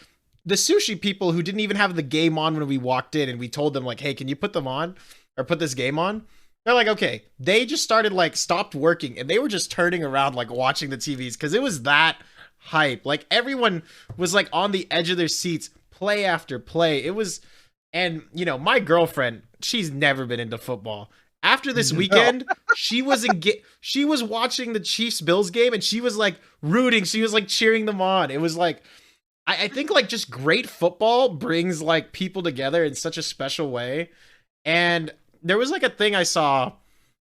the sushi people who didn't even have the game on when we walked in, and we told them like, "Hey, can you put them on or put this game on?" They're like, okay. They just started like stopped working and they were just turning around like watching the TVs because it was that hype. Like everyone was like on the edge of their seats, play after play. It was, and you know, my girlfriend, she's never been into football. After this weekend, she was she was watching the Chiefs Bills game and she was like rooting. She was like cheering them on. It was like I think like just great football brings like people together in such a special way. And there was like a thing I saw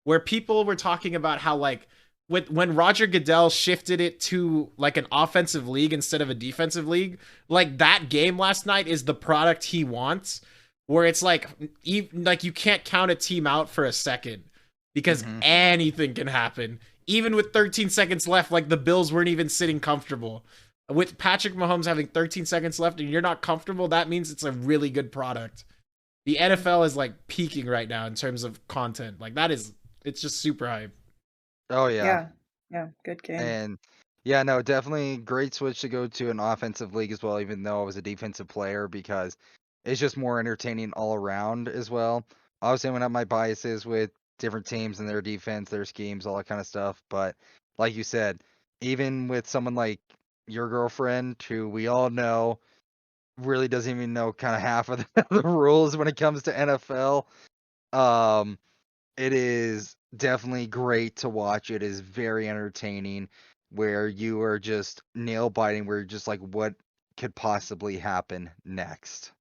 where people were talking about how like when Roger Goodell shifted it to like an offensive league instead of a defensive league, like that game last night is the product he wants, where it's like like you can't count a team out for a second because anything can happen. Even with 13 seconds left, like the Bills weren't even sitting comfortable. With Patrick Mahomes having 13 seconds left and you're not comfortable, that means it's a really good product. The NFL is like peaking right now in terms of content. Like it's just super hype. Oh yeah. Yeah. Yeah. Good game. And yeah, no, definitely great switch to go to an offensive league as well, even though I was a defensive player, because it's just more entertaining all around as well. Obviously, I'm gonna have my biases with different teams and their defense, their schemes, all that kind of stuff. But like you said, even with someone like your girlfriend, who we all know really doesn't even know kind of half of the rules when it comes to NFL, um, it is definitely great to watch. It is very entertaining, where you are just nail biting, where you're just like, what could possibly happen next?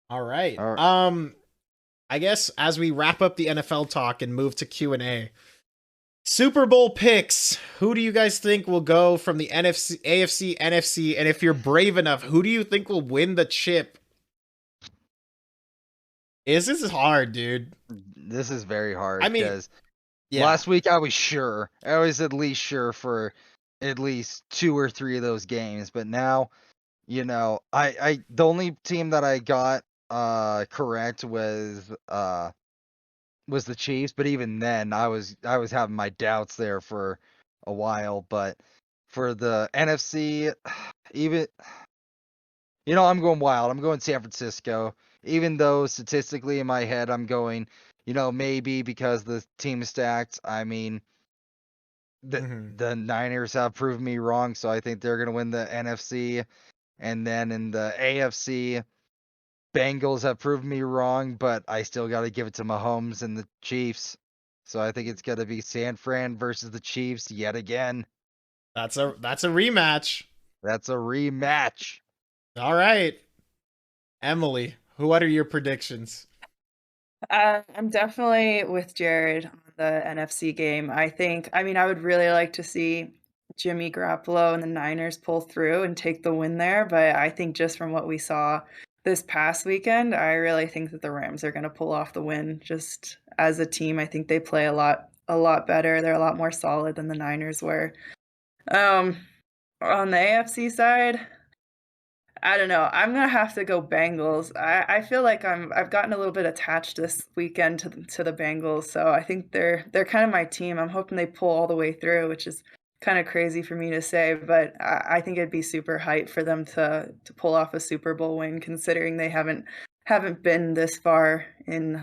All right. All right. I guess as we wrap up the NFL talk and move to Q&A, Super Bowl picks. Who do you guys think will go from the NFC, AFC, NFC, and if you're brave enough, who do you think will win the chip? This is hard, dude. This is very hard I mean, because yeah. last week I was sure. I was at least sure for at least 2 or 3 of those games, but now, I the only team that I got correct was the Chiefs, but even then I was having my doubts there for a while. But for the NFC, even I'm going wild. I'm going San Francisco. Even though statistically in my head I'm going, maybe because the team is stacked. I mean, the Niners have proven me wrong, so I think they're gonna win the NFC. And then in the AFC, Bengals have proven me wrong, but I still got to give it to Mahomes and the Chiefs. So I think it's going to be San Fran versus the Chiefs yet again. That's a rematch. That's a rematch. All right. Emily, what are your predictions? I'm definitely with Jared on the NFC game. I mean, I would really like to see Jimmy Garoppolo and the Niners pull through and take the win there. But I think just from what we saw this past weekend, I really think that the Rams are going to pull off the win. Just as a team, I think they play a lot better. They're a lot more solid than the Niners were. On the AFC side, I don't know. I'm gonna have to go Bengals. I feel like I've gotten a little bit attached this weekend to the Bengals, so I think they're kind of my team. I'm hoping they pull all the way through, which is kind of crazy for me to say, but I think it'd be super hype for them to pull off a Super Bowl win, considering they haven't been this far in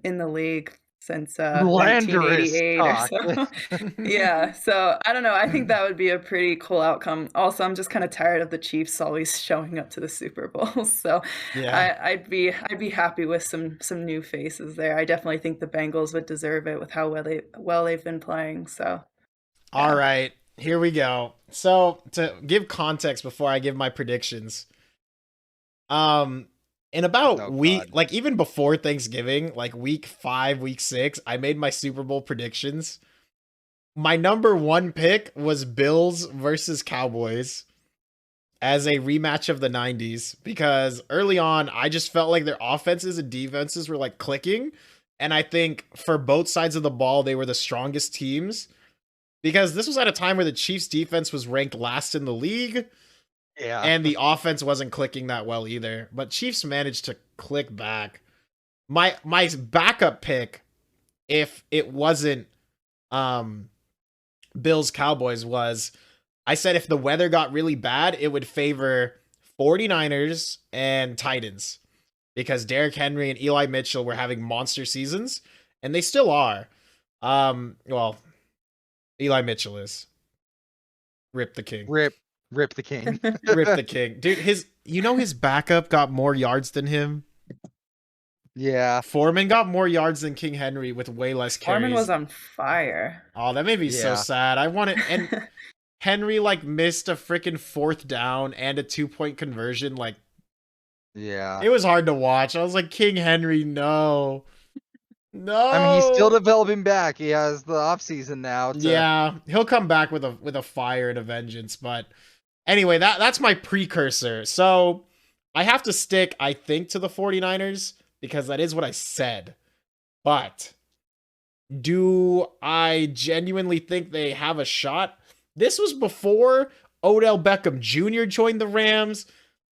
the league since Slanderous 1988 or talk. so. Yeah, so I don't know. I think that would be a pretty cool outcome. Also, I'm just kind of tired of the Chiefs always showing up to the Super Bowl. So Yeah. I'd be happy with some new faces there. I definitely think the Bengals would deserve it with how well they've been playing. So All yeah. right, here we go. So to give context before I give my predictions, in about Oh, week, God. like even before Thanksgiving, like week 5, week 6, I made my Super Bowl predictions. My number one pick was Bills versus Cowboys as a rematch of the 90s because early on, I just felt like their offenses and defenses were like clicking. And I think for both sides of the ball, they were the strongest teams because this was at a time where the Chiefs defense was ranked last in the league Yeah. and the offense wasn't clicking that well either. But Chiefs managed to click back. My backup pick, if it wasn't Bills Cowboys, was I said if the weather got really bad, it would favor 49ers and Titans because Derrick Henry and Eli Mitchell were having monster seasons and they still are. Well, Eli Mitchell is. Rip the king. Rip the king. Rip the king. Dude, his backup got more yards than him. Yeah. Foreman got more yards than King Henry with way less carries. Foreman was on fire. Oh, that made me so Yeah. sad. I wanted and Henry like missed a freaking 4th down and a 2-point conversion. Like Yeah. it was hard to watch. I was like, King Henry, no. No. I mean, he's still developing back. He has the offseason now. Yeah, he'll come back with a fire and a vengeance. But anyway, that's my precursor. So I have to stick, I think, to the 49ers because that is what I said. But do I genuinely think they have a shot? This was before Odell Beckham Jr. joined the Rams.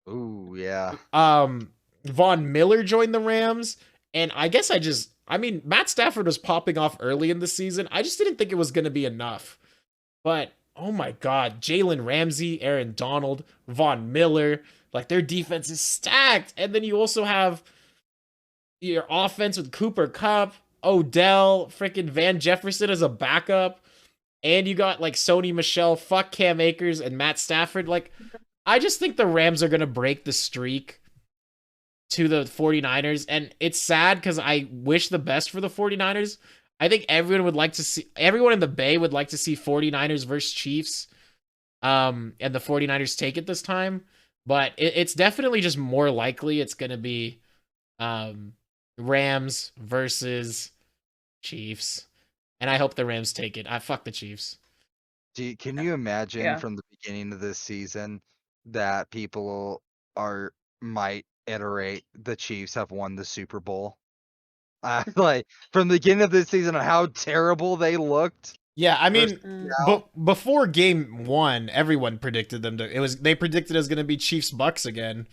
Ooh, yeah. Von Miller joined the Rams. And I guess Matt Stafford was popping off early in the season. I just didn't think it was going to be enough. But, oh my God, Jalen Ramsey, Aaron Donald, Von Miller, like their defense is stacked. And then you also have your offense with Cooper Kupp, Odell, freaking Van Jefferson as a backup. And you got like Sony Michel, fuck Cam Akers, and Matt Stafford. Like, I just think the Rams are going to break the streak to the 49ers. And it's sad because I wish the best for the 49ers. I think everyone in the Bay would like to see 49ers versus Chiefs. And the 49ers take it this time. But it's definitely just more likely it's going to be Rams versus Chiefs. And I hope the Rams take it. Fuck the Chiefs. Can you imagine Yeah. from the beginning of this season that people might iterate the Chiefs have won the Super Bowl? Like from the beginning of this season, how terrible they looked. Yeah, I mean, Mm. before game 1, everyone predicted them to. They predicted it was going to be Chiefs Bucs again,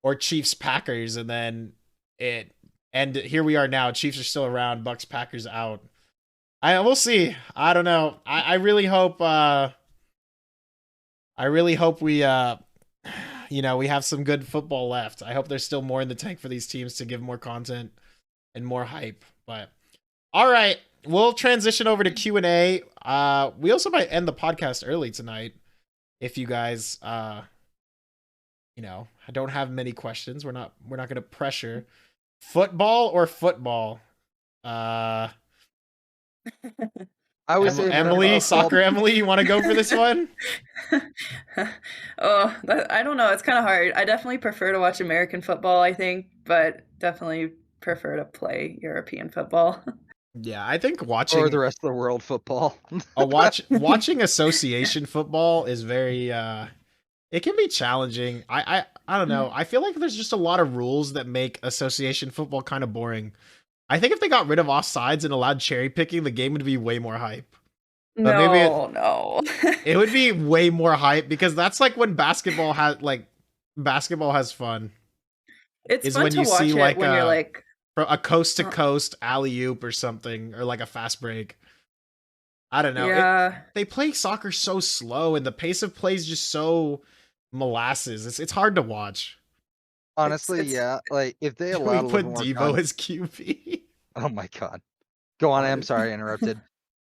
or Chiefs Packers, and then here we are now. Chiefs are still around. Bucs Packers out. We'll see. I don't know. I really hope. I really hope we we have some good football left. I hope there's still more in the tank for these teams to give more content and more hype. But all right, we'll transition over to Q&A. We also might end the podcast early tonight if you guys don't have many questions. We're not going to pressure. Football or football? I would say Emily, SoccerEmily, you want to go for this one? I don't know. It's kind of hard. I definitely prefer to watch American football, I think, but definitely prefer to play European football. Yeah, I think or watching the rest of the world football. watching association football is very it can be challenging. I don't know. I feel like there's just a lot of rules that make association football kind of boring. I think if they got rid of offsides and allowed cherry picking, the game would be way more hype. But maybe No. it would be way more hype because that's like when basketball has fun. It's Is fun when to you watch see it like when you're like, a coast to coast alley oop or something, or like a fast break. I don't know. yeah, They play soccer so slow, and the pace of play is just so molasses. It's hard to watch. Honestly, it's yeah. Like if they We allowed a little put bit more Devo as QB. Oh my god. Go on, I'm sorry, I interrupted.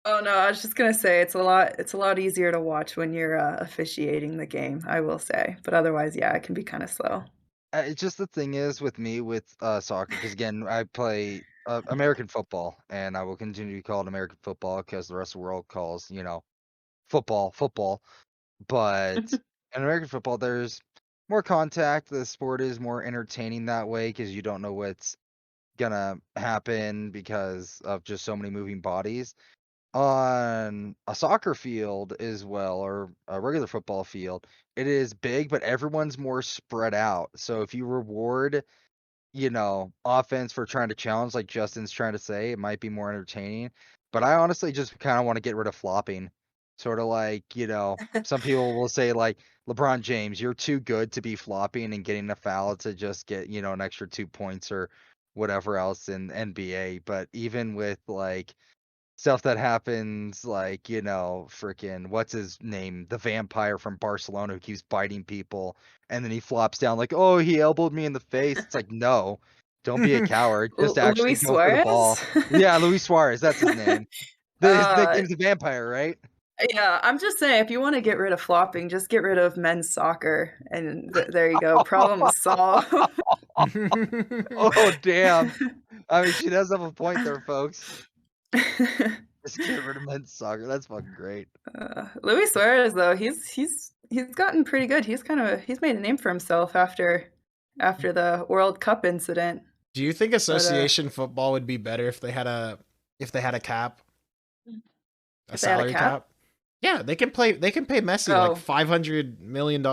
Oh no, I was just gonna say it's a lot easier to watch when you're officiating the game, I will say. But otherwise, yeah, it can be kind of slow. It's just the thing is with me with soccer, because again, I play American football, and I will continue to call it American football because the rest of the world calls, football. But in American football, there's more contact. The sport is more entertaining that way because you don't know what's gonna happen because of just so many moving bodies. On a soccer field as well, or a regular football field, it is big, but everyone's more spread out. So if you reward, offense for trying to challenge, like Justin's trying to say, it might be more entertaining. But I honestly just kind of want to get rid of flopping. Sort of like, some people will say like LeBron James, you're too good to be flopping and getting a foul to just get, an extra 2 points or whatever else in NBA. But even with like stuff that happens, like, freaking, what's his name? The vampire from Barcelona who keeps biting people, and then he flops down like, oh, he elbowed me in the face. It's like, no, don't be a coward. Just actually Luis go for the ball. Suarez? Yeah, Luis Suarez, that's his name. His Uh, nickname's a vampire, right? yeah, I'm just saying, if you want to get rid of flopping, just get rid of men's soccer, and there you go, problem solved. Oh, damn. I mean, she does have a point there, folks. Just get rid of men's soccer. That's fucking great. Luis Suarez, though, he's gotten pretty good. He's made a name for himself after the World Cup incident. Do you think association football would be better if they had a cap? A If they had a salary cap? cap? Yeah, they can pay Messi Oh. like $500 million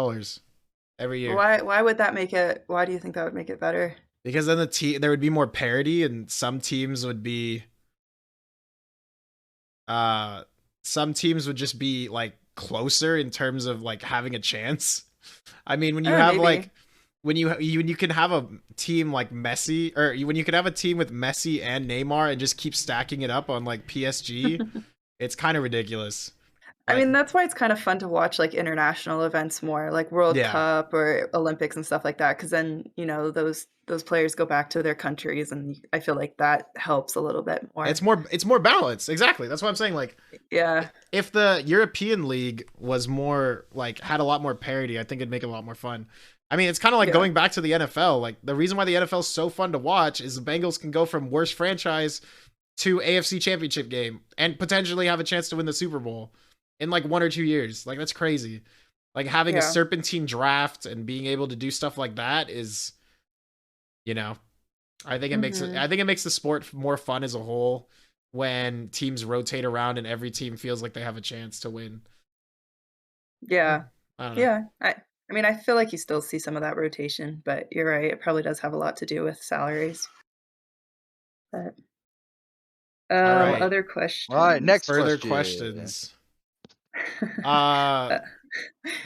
every year. Why would that make it? Why do you think that would make it better? Because then there would be more parity, and some teams would just be like closer in terms of like having a chance. I mean, when you have Maybe. like when you can have a team like Messi, or when you can have a team with Messi and Neymar and just keep stacking it up on like PSG, it's kind of ridiculous. I mean, that's why it's kind of fun to watch like international events more, like World Cup or Olympics and stuff like that, because then those players go back to their countries, and I feel like that helps a little bit more. It's more balanced. Exactly. That's what I'm saying. Like, yeah, if the European League was more like had a lot more parity, I think it'd make it a lot more fun. I mean, it's kind of like going back to the NFL. Like, the reason why the NFL is so fun to watch is the Bengals can go from worst franchise to AFC Championship game and potentially have a chance to win the Super Bowl in like 1 or 2 years. Like, that's crazy. Like, having a serpentine draft and being able to do stuff like that is, I think it makes it. I think it makes the sport more fun as a whole when teams rotate around and every team feels like they have a chance to win. Yeah, I don't know. yeah. I mean, I feel like you still see some of that rotation, but you're right. It probably does have a lot to do with salaries. But right. Other questions. All right, next further question. questions.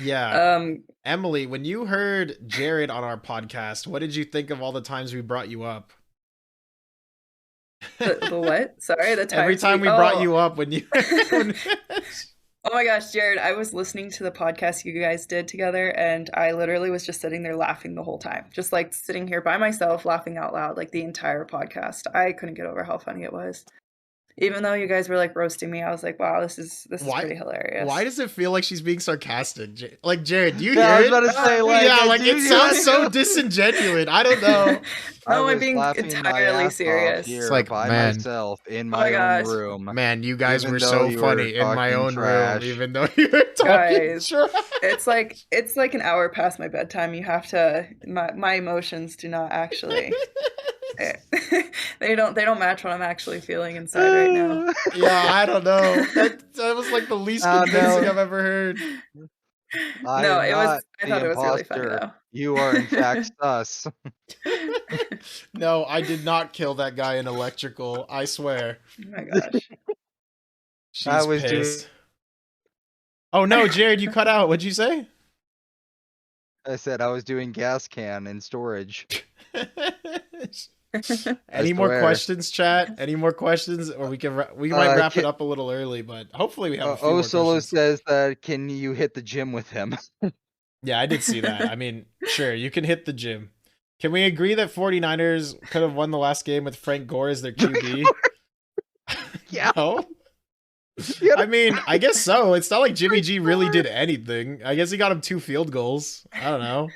Yeah. Emily, when you heard Jared on our podcast, what did you think of all the times we brought you up? The what? Sorry, the times every time we brought you up when you. Oh my gosh, Jared, I was listening to the podcast you guys did together, and I literally was just sitting there laughing the whole time. Just like sitting here by myself, laughing out loud, like the entire podcast. I couldn't get over how funny it was. Even though you guys were like roasting me, I was like, wow, this is pretty hilarious. Why does it feel like she's being sarcastic? Like, Jared, do you Yeah, I hear was it? about to say, like, yeah, I like do it sounds hear so it. disingenuous. I don't know. No, I'm was being laughing my entirely ass off serious. here It's like, by man. myself in my my own gosh. room. Man, you guys Even were though so you funny were in my talking own trash. room, even though you were talking Guys, trash. It's like an hour past my bedtime. You have to. My emotions do not actually They don't match what I'm actually feeling inside right now. Yeah, I don't know. That was like the least Oh, convincing no. I've ever heard. I No, am it was. not I the thought it was really funny imposter. though. You are in fact sus. No, I did not kill that guy in electrical. I swear. Oh my gosh. She's was doing- pissed. Oh no, Jared, you cut out. What'd you say? I said I was doing gas can in storage. Any more swear. questions, chat? Any more questions, or we might wrap it up a little early, but hopefully we have a few more Solo questions. says that can you hit the gym with him? Yeah, I did see that. I mean, sure, you can hit the gym. Can we agree that 49ers could have won the last game with Frank Gore as their QB? Yeah. No? Yeah. I mean, I guess so. It's not like Jimmy G really did anything. I guess he got him 2 field goals. I don't know.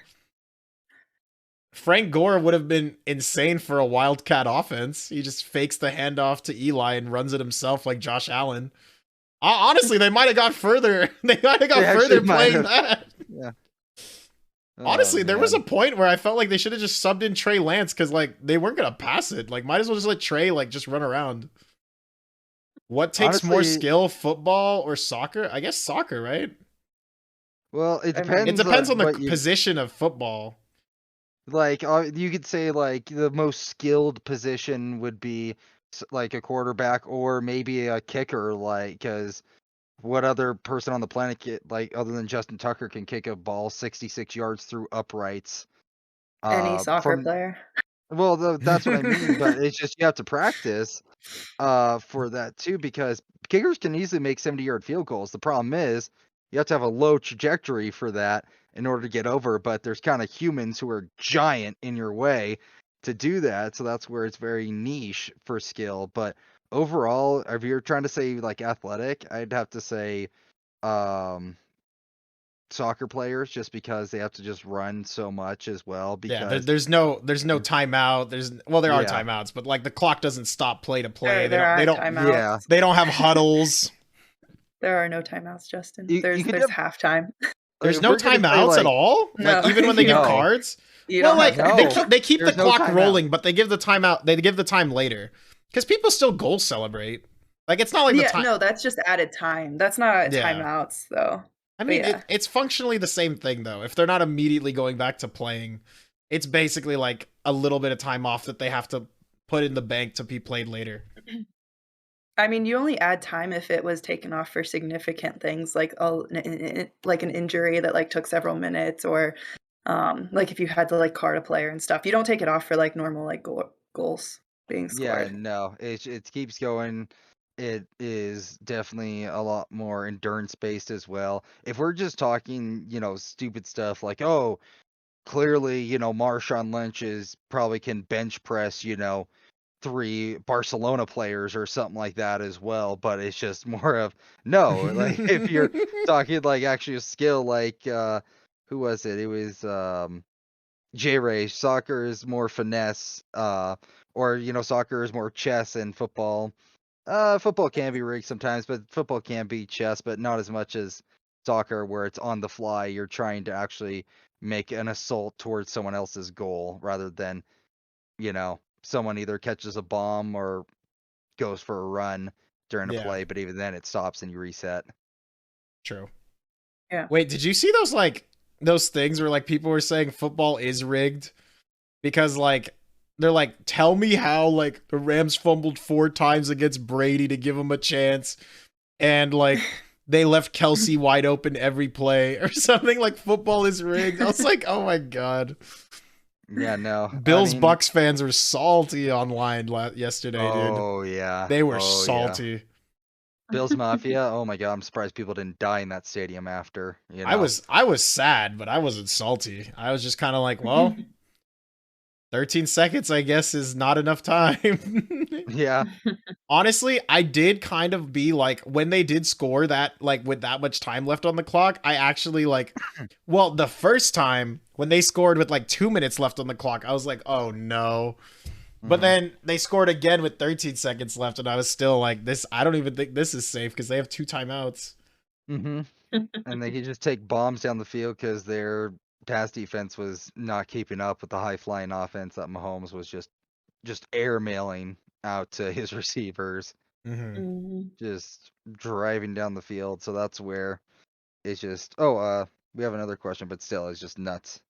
Frank Gore would have been insane for a Wildcat offense. He just fakes the handoff to Eli and runs it himself like Josh Allen. Honestly, they might have got further. They might have got further playing that. Yeah. Honestly, there was a point where I felt like they should have just subbed in Trey Lance because like they weren't gonna pass it. Like, might as well just let Trey like just run around. What takes more skill, football or soccer? I guess soccer, right? Well, it depends. It depends on the position of football. Like, you could say like the most skilled position would be like a quarterback or maybe a kicker, like, because what other person on the planet other than Justin Tucker can kick a ball 66 yards through uprights? Any soccer player. Well, that's what I mean, but it's just you have to practice for that too, because kickers can easily make 70-yard field goals. The problem is you have to have a low trajectory for that in order to get over, but there's kind of humans who are giant in your way to do that, so that's where it's very niche for skill. But overall, if you're trying to say like athletic, I'd have to say soccer players, just because they have to just run so much as well. Because there's no timeout. There are timeouts, but like the clock doesn't stop play to play. They don't have huddles. There are no timeouts, Justin. There's halftime. There's no timeouts at all? No. Like even when they give cards? They keep the clock rolling, but they give the timeout. They give the time later. Because people still goal celebrate. Like, it's not like the time. No, that's just added time. That's not timeouts, though. I mean, it's functionally the same thing, though. If they're not immediately going back to playing, it's basically like a little bit of time off that they have to put in the bank to be played later. I mean, you only add time if it was taken off for significant things, like an injury that like took several minutes, or like if you had to like card a player and stuff. You don't take it off for like normal like goals being scored. Yeah, no, it keeps going. It is definitely a lot more endurance based as well. If we're just talking, stupid stuff like, oh, clearly, Marshawn Lynch probably can bench press, 3 Barcelona players or something like that as well, but it's just more of no. Like, if you're talking like actually a skill, like who was it? It was J-Ray. Soccer is more finesse, or soccer is more chess, and football. Football can be rigged sometimes, but football can be chess, but not as much as soccer, where it's on the fly. You're trying to actually make an assault towards someone else's goal rather than, someone either catches a bomb or goes for a run during a play, but even then it stops and you reset. True. Yeah. Wait, did you see those things where like people were saying football is rigged because like they're like, tell me how like the Rams fumbled 4 times against Brady to give him a chance, and like they left Kelsey wide open every play or something, like football is rigged. I was like, oh my god. Yeah, no. Bucs fans were salty online yesterday, dude. Oh yeah. They were salty. Yeah. Bills Mafia. Oh my god, I'm surprised people didn't die in that stadium after. I was sad, but I wasn't salty. I was just kind of like, well, 13 seconds, I guess, is not enough time. Yeah. Honestly, I did kind of be like, when they did score that, like with that much time left on the clock, I actually like, well, the first time when they scored with like 2 minutes left on the clock, I was like, oh no. But then they scored again with 13 seconds left, and I was still like, I don't even think this is safe because they have 2 timeouts. Mm-hmm. And they could just take bombs down the field because their pass defense was not keeping up with the high-flying offense that Mahomes was just just airmailing out to his receivers, Mhm. just driving down the field. So that's where it's just we have another question, but still it's just nuts.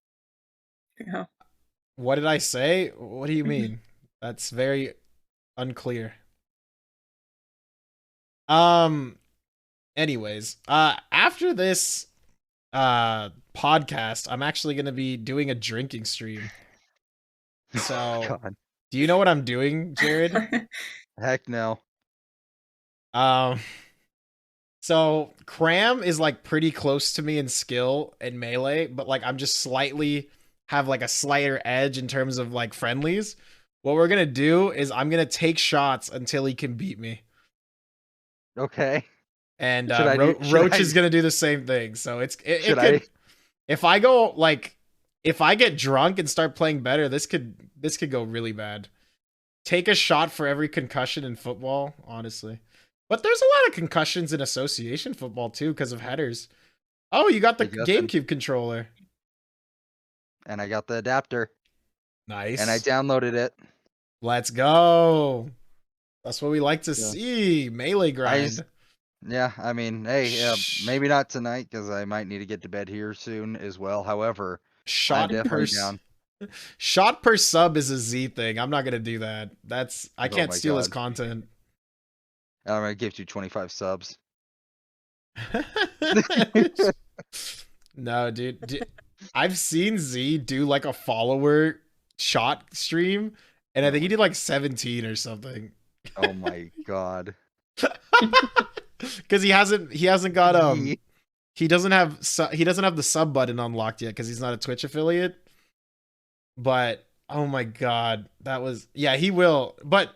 Yeah. What did I say? What do you mean? That's very unclear. Anyways, after this podcast, I'm actually going to be doing a drinking stream. So, God, do you know what I'm doing, Jared? heck no. Um So Cram is like pretty close to me in skill and melee, but like I'm just slightly have like a slighter edge in terms of like friendlies. What we're gonna do is I'm gonna take shots until he can beat me, Okay. and Should I do? Roach is gonna do the same thing. So it Should I? could, if I go like, if I get drunk and start playing better, this could go really bad. Take a shot for every concussion in football, honestly. But there's a lot of concussions in association football too because of headers. Oh, you got the Hey, Justin. GameCube controller. And I got the adapter. Nice. And I downloaded it. Let's go. That's what we like to Yeah. see. Melee grind. Yeah, I mean, hey, maybe not tonight because I might need to get to bed here soon as well. However, Shot I'm per definitely down. Shot per sub is a Z thing. I'm not gonna do that. I can't my steal his God. content. I'm gonna give you 25 subs. No, dude. I've seen Z do like a follower shot stream, and I think he did like 17 or something. Oh my God. Because he hasn't got Ye- he doesn't have the sub button unlocked yet because he's not a Twitch affiliate. But oh my God, he will. But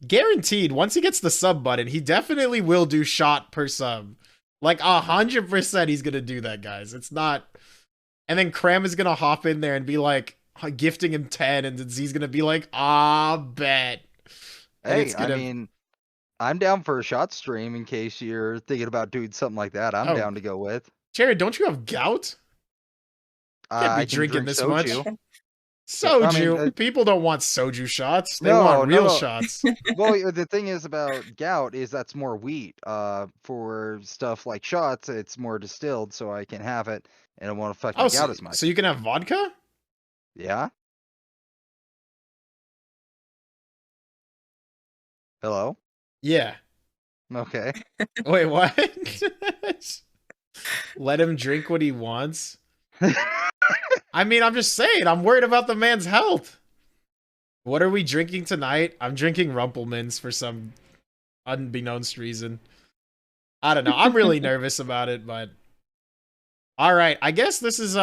guaranteed, once he gets the sub button, he definitely will do shot per sub. Like 100%, he's gonna do that, guys. It's not. And then Cram is gonna hop in there and be like gifting him 10, and then Z's gonna be like, bet. And Hey, I mean, I'm down for a shot stream in case you're thinking about doing something like that. I'm down to go with. Jared, don't you have gout? Can't be I can drinking drink this soju. much. Soju. I mean, people don't want soju shots. They want real shots. Well, the thing is about gout is that's more wheat. For stuff like shots, it's more distilled, so I can have it and it won't affect my gout as much. So you can have vodka? Yeah. Hello? Yeah. Okay. Wait, what? Let him drink what he wants. I mean, I'm just saying, I'm worried about the man's health. What are we drinking tonight? I'm drinking Rumpelmans for some unbeknownst reason. I don't know. I'm really nervous about it, but all right. I guess this is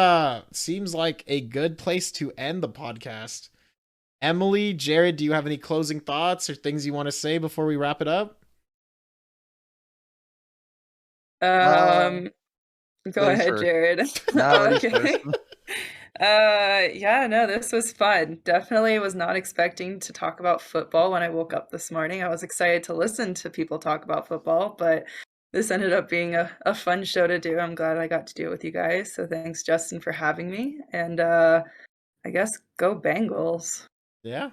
seems like a good place to end the podcast. Emily, Jared, do you have any closing thoughts or things you want to say before we wrap it up? Go ahead, first. Jared. No, okay. Yeah, no, this was fun. Definitely was not expecting to talk about football when I woke up this morning. I was excited to listen to people talk about football, but this ended up being a fun show to do. I'm glad I got to do it with you guys. So thanks, Justin, for having me. And I guess go Bengals. Yeah.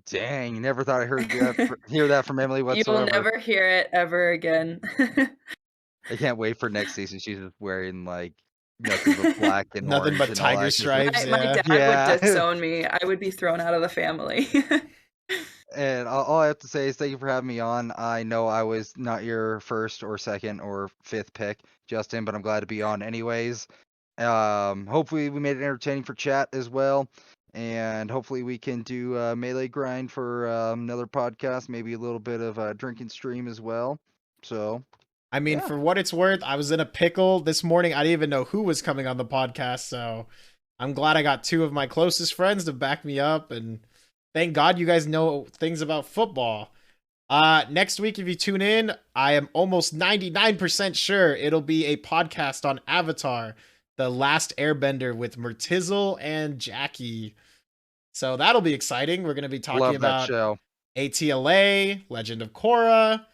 Dang, never thought I hear that from Emily whatsoever. You will never hear it ever again. I can't wait for next season. She's just wearing like nothing but black and nothing but tiger stripes. My dad would disown me. I would be thrown out of the family. And all I have to say is thank you for having me on. I know I was not your first or second or fifth pick, Justin, but I'm glad to be on anyways. Hopefully we made it entertaining for chat as well. And hopefully we can do a melee grind for another podcast, maybe a little bit of a drinking stream as well. So, I mean, for what it's worth, I was in a pickle this morning. I didn't even know who was coming on the podcast, so I'm glad I got two of my closest friends to back me up, and thank God you guys know things about football. Next week, if you tune in, I am almost 99% sure it'll be a podcast on Avatar, The Last Airbender with Murtizzle and Jackie. So that'll be exciting. We're going to be talking about ATLA, Legend of Korra.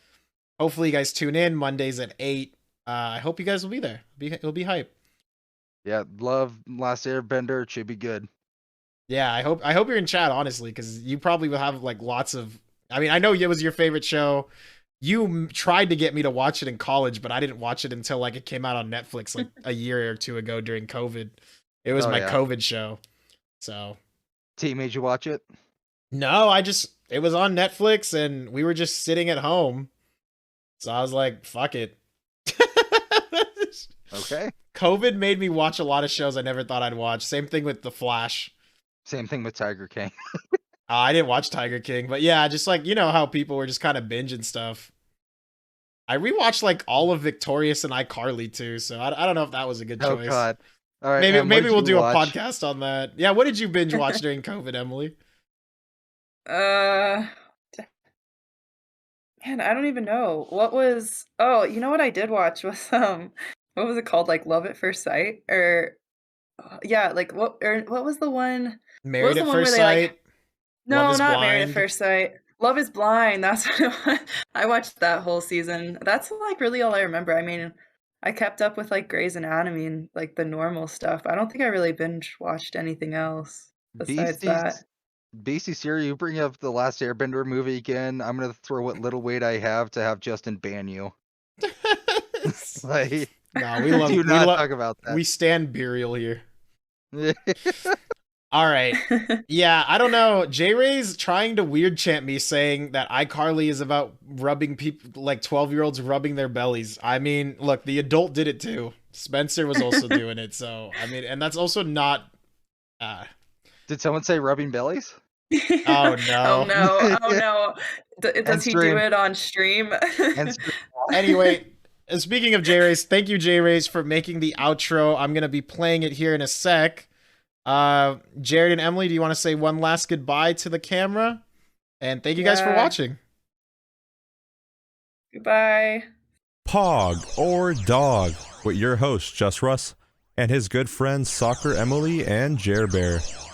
Hopefully you guys tune in Mondays at 8. I hope you guys will be there. It'll be hype. Yeah, love Last Airbender. It should be good. Yeah, I hope you're in chat, honestly, because you probably will have like lots of. I mean, I know it was your favorite show. You tried to get me to watch it in college, but I didn't watch it until like it came out on Netflix like a year or two ago during COVID. It was Oh, my yeah. COVID show. So T made you watch it? no, it was on Netflix and we were just sitting at home. So I was like, fuck it. Okay. COVID made me watch a lot of shows I never thought I'd watch. Same thing with The Flash. Same thing with Tiger King. I didn't watch Tiger King, but yeah, just like, you know how people were just kind of binging stuff. I rewatched like all of Victorious and iCarly too, so I don't know if that was a good Oh choice. God. All right. Maybe Em, what maybe did we'll you do a watch? podcast on that. Yeah, what did you binge watch during COVID, Emily? Man, I don't even know. What was Oh, you know what I did watch was what was it called? Like Love at First Sight? Or yeah, like what was the one? What was Married the at one where First they like Sight? Love No, is not Married at Blind? First Sight. Love is Blind. That's what it was. I watched that whole season. That's like really all I remember. I mean, I kept up with like Grey's Anatomy and like the normal stuff. I don't think I really binge watched anything else besides that. BC Siri, you bring up the last Airbender movie again. I'm gonna throw what little weight I have to have Justin ban you. Like, No, we love do we not love talk about we that. stand burial here. All right. Yeah, I don't know. J Ray's trying to weird chant me saying that iCarly is about rubbing people like 12-year-olds rubbing their bellies. I mean, look, the adult did it too. Spencer was also doing it, so I mean, and that's also not Did someone say rubbing bellies? oh Oh no. no. Oh no. Does he stream. do it on stream? And Anyway, speaking of J Rays, thank you J Rays for making the outro. I'm gonna be playing it here in a sec. Jared and Emily, do you want to say one last goodbye to the camera? And thank you guys for Yeah. watching. Goodbye. Pog or Dog with your host, JussRuss, and his good friends SoccerEmily and JareBear.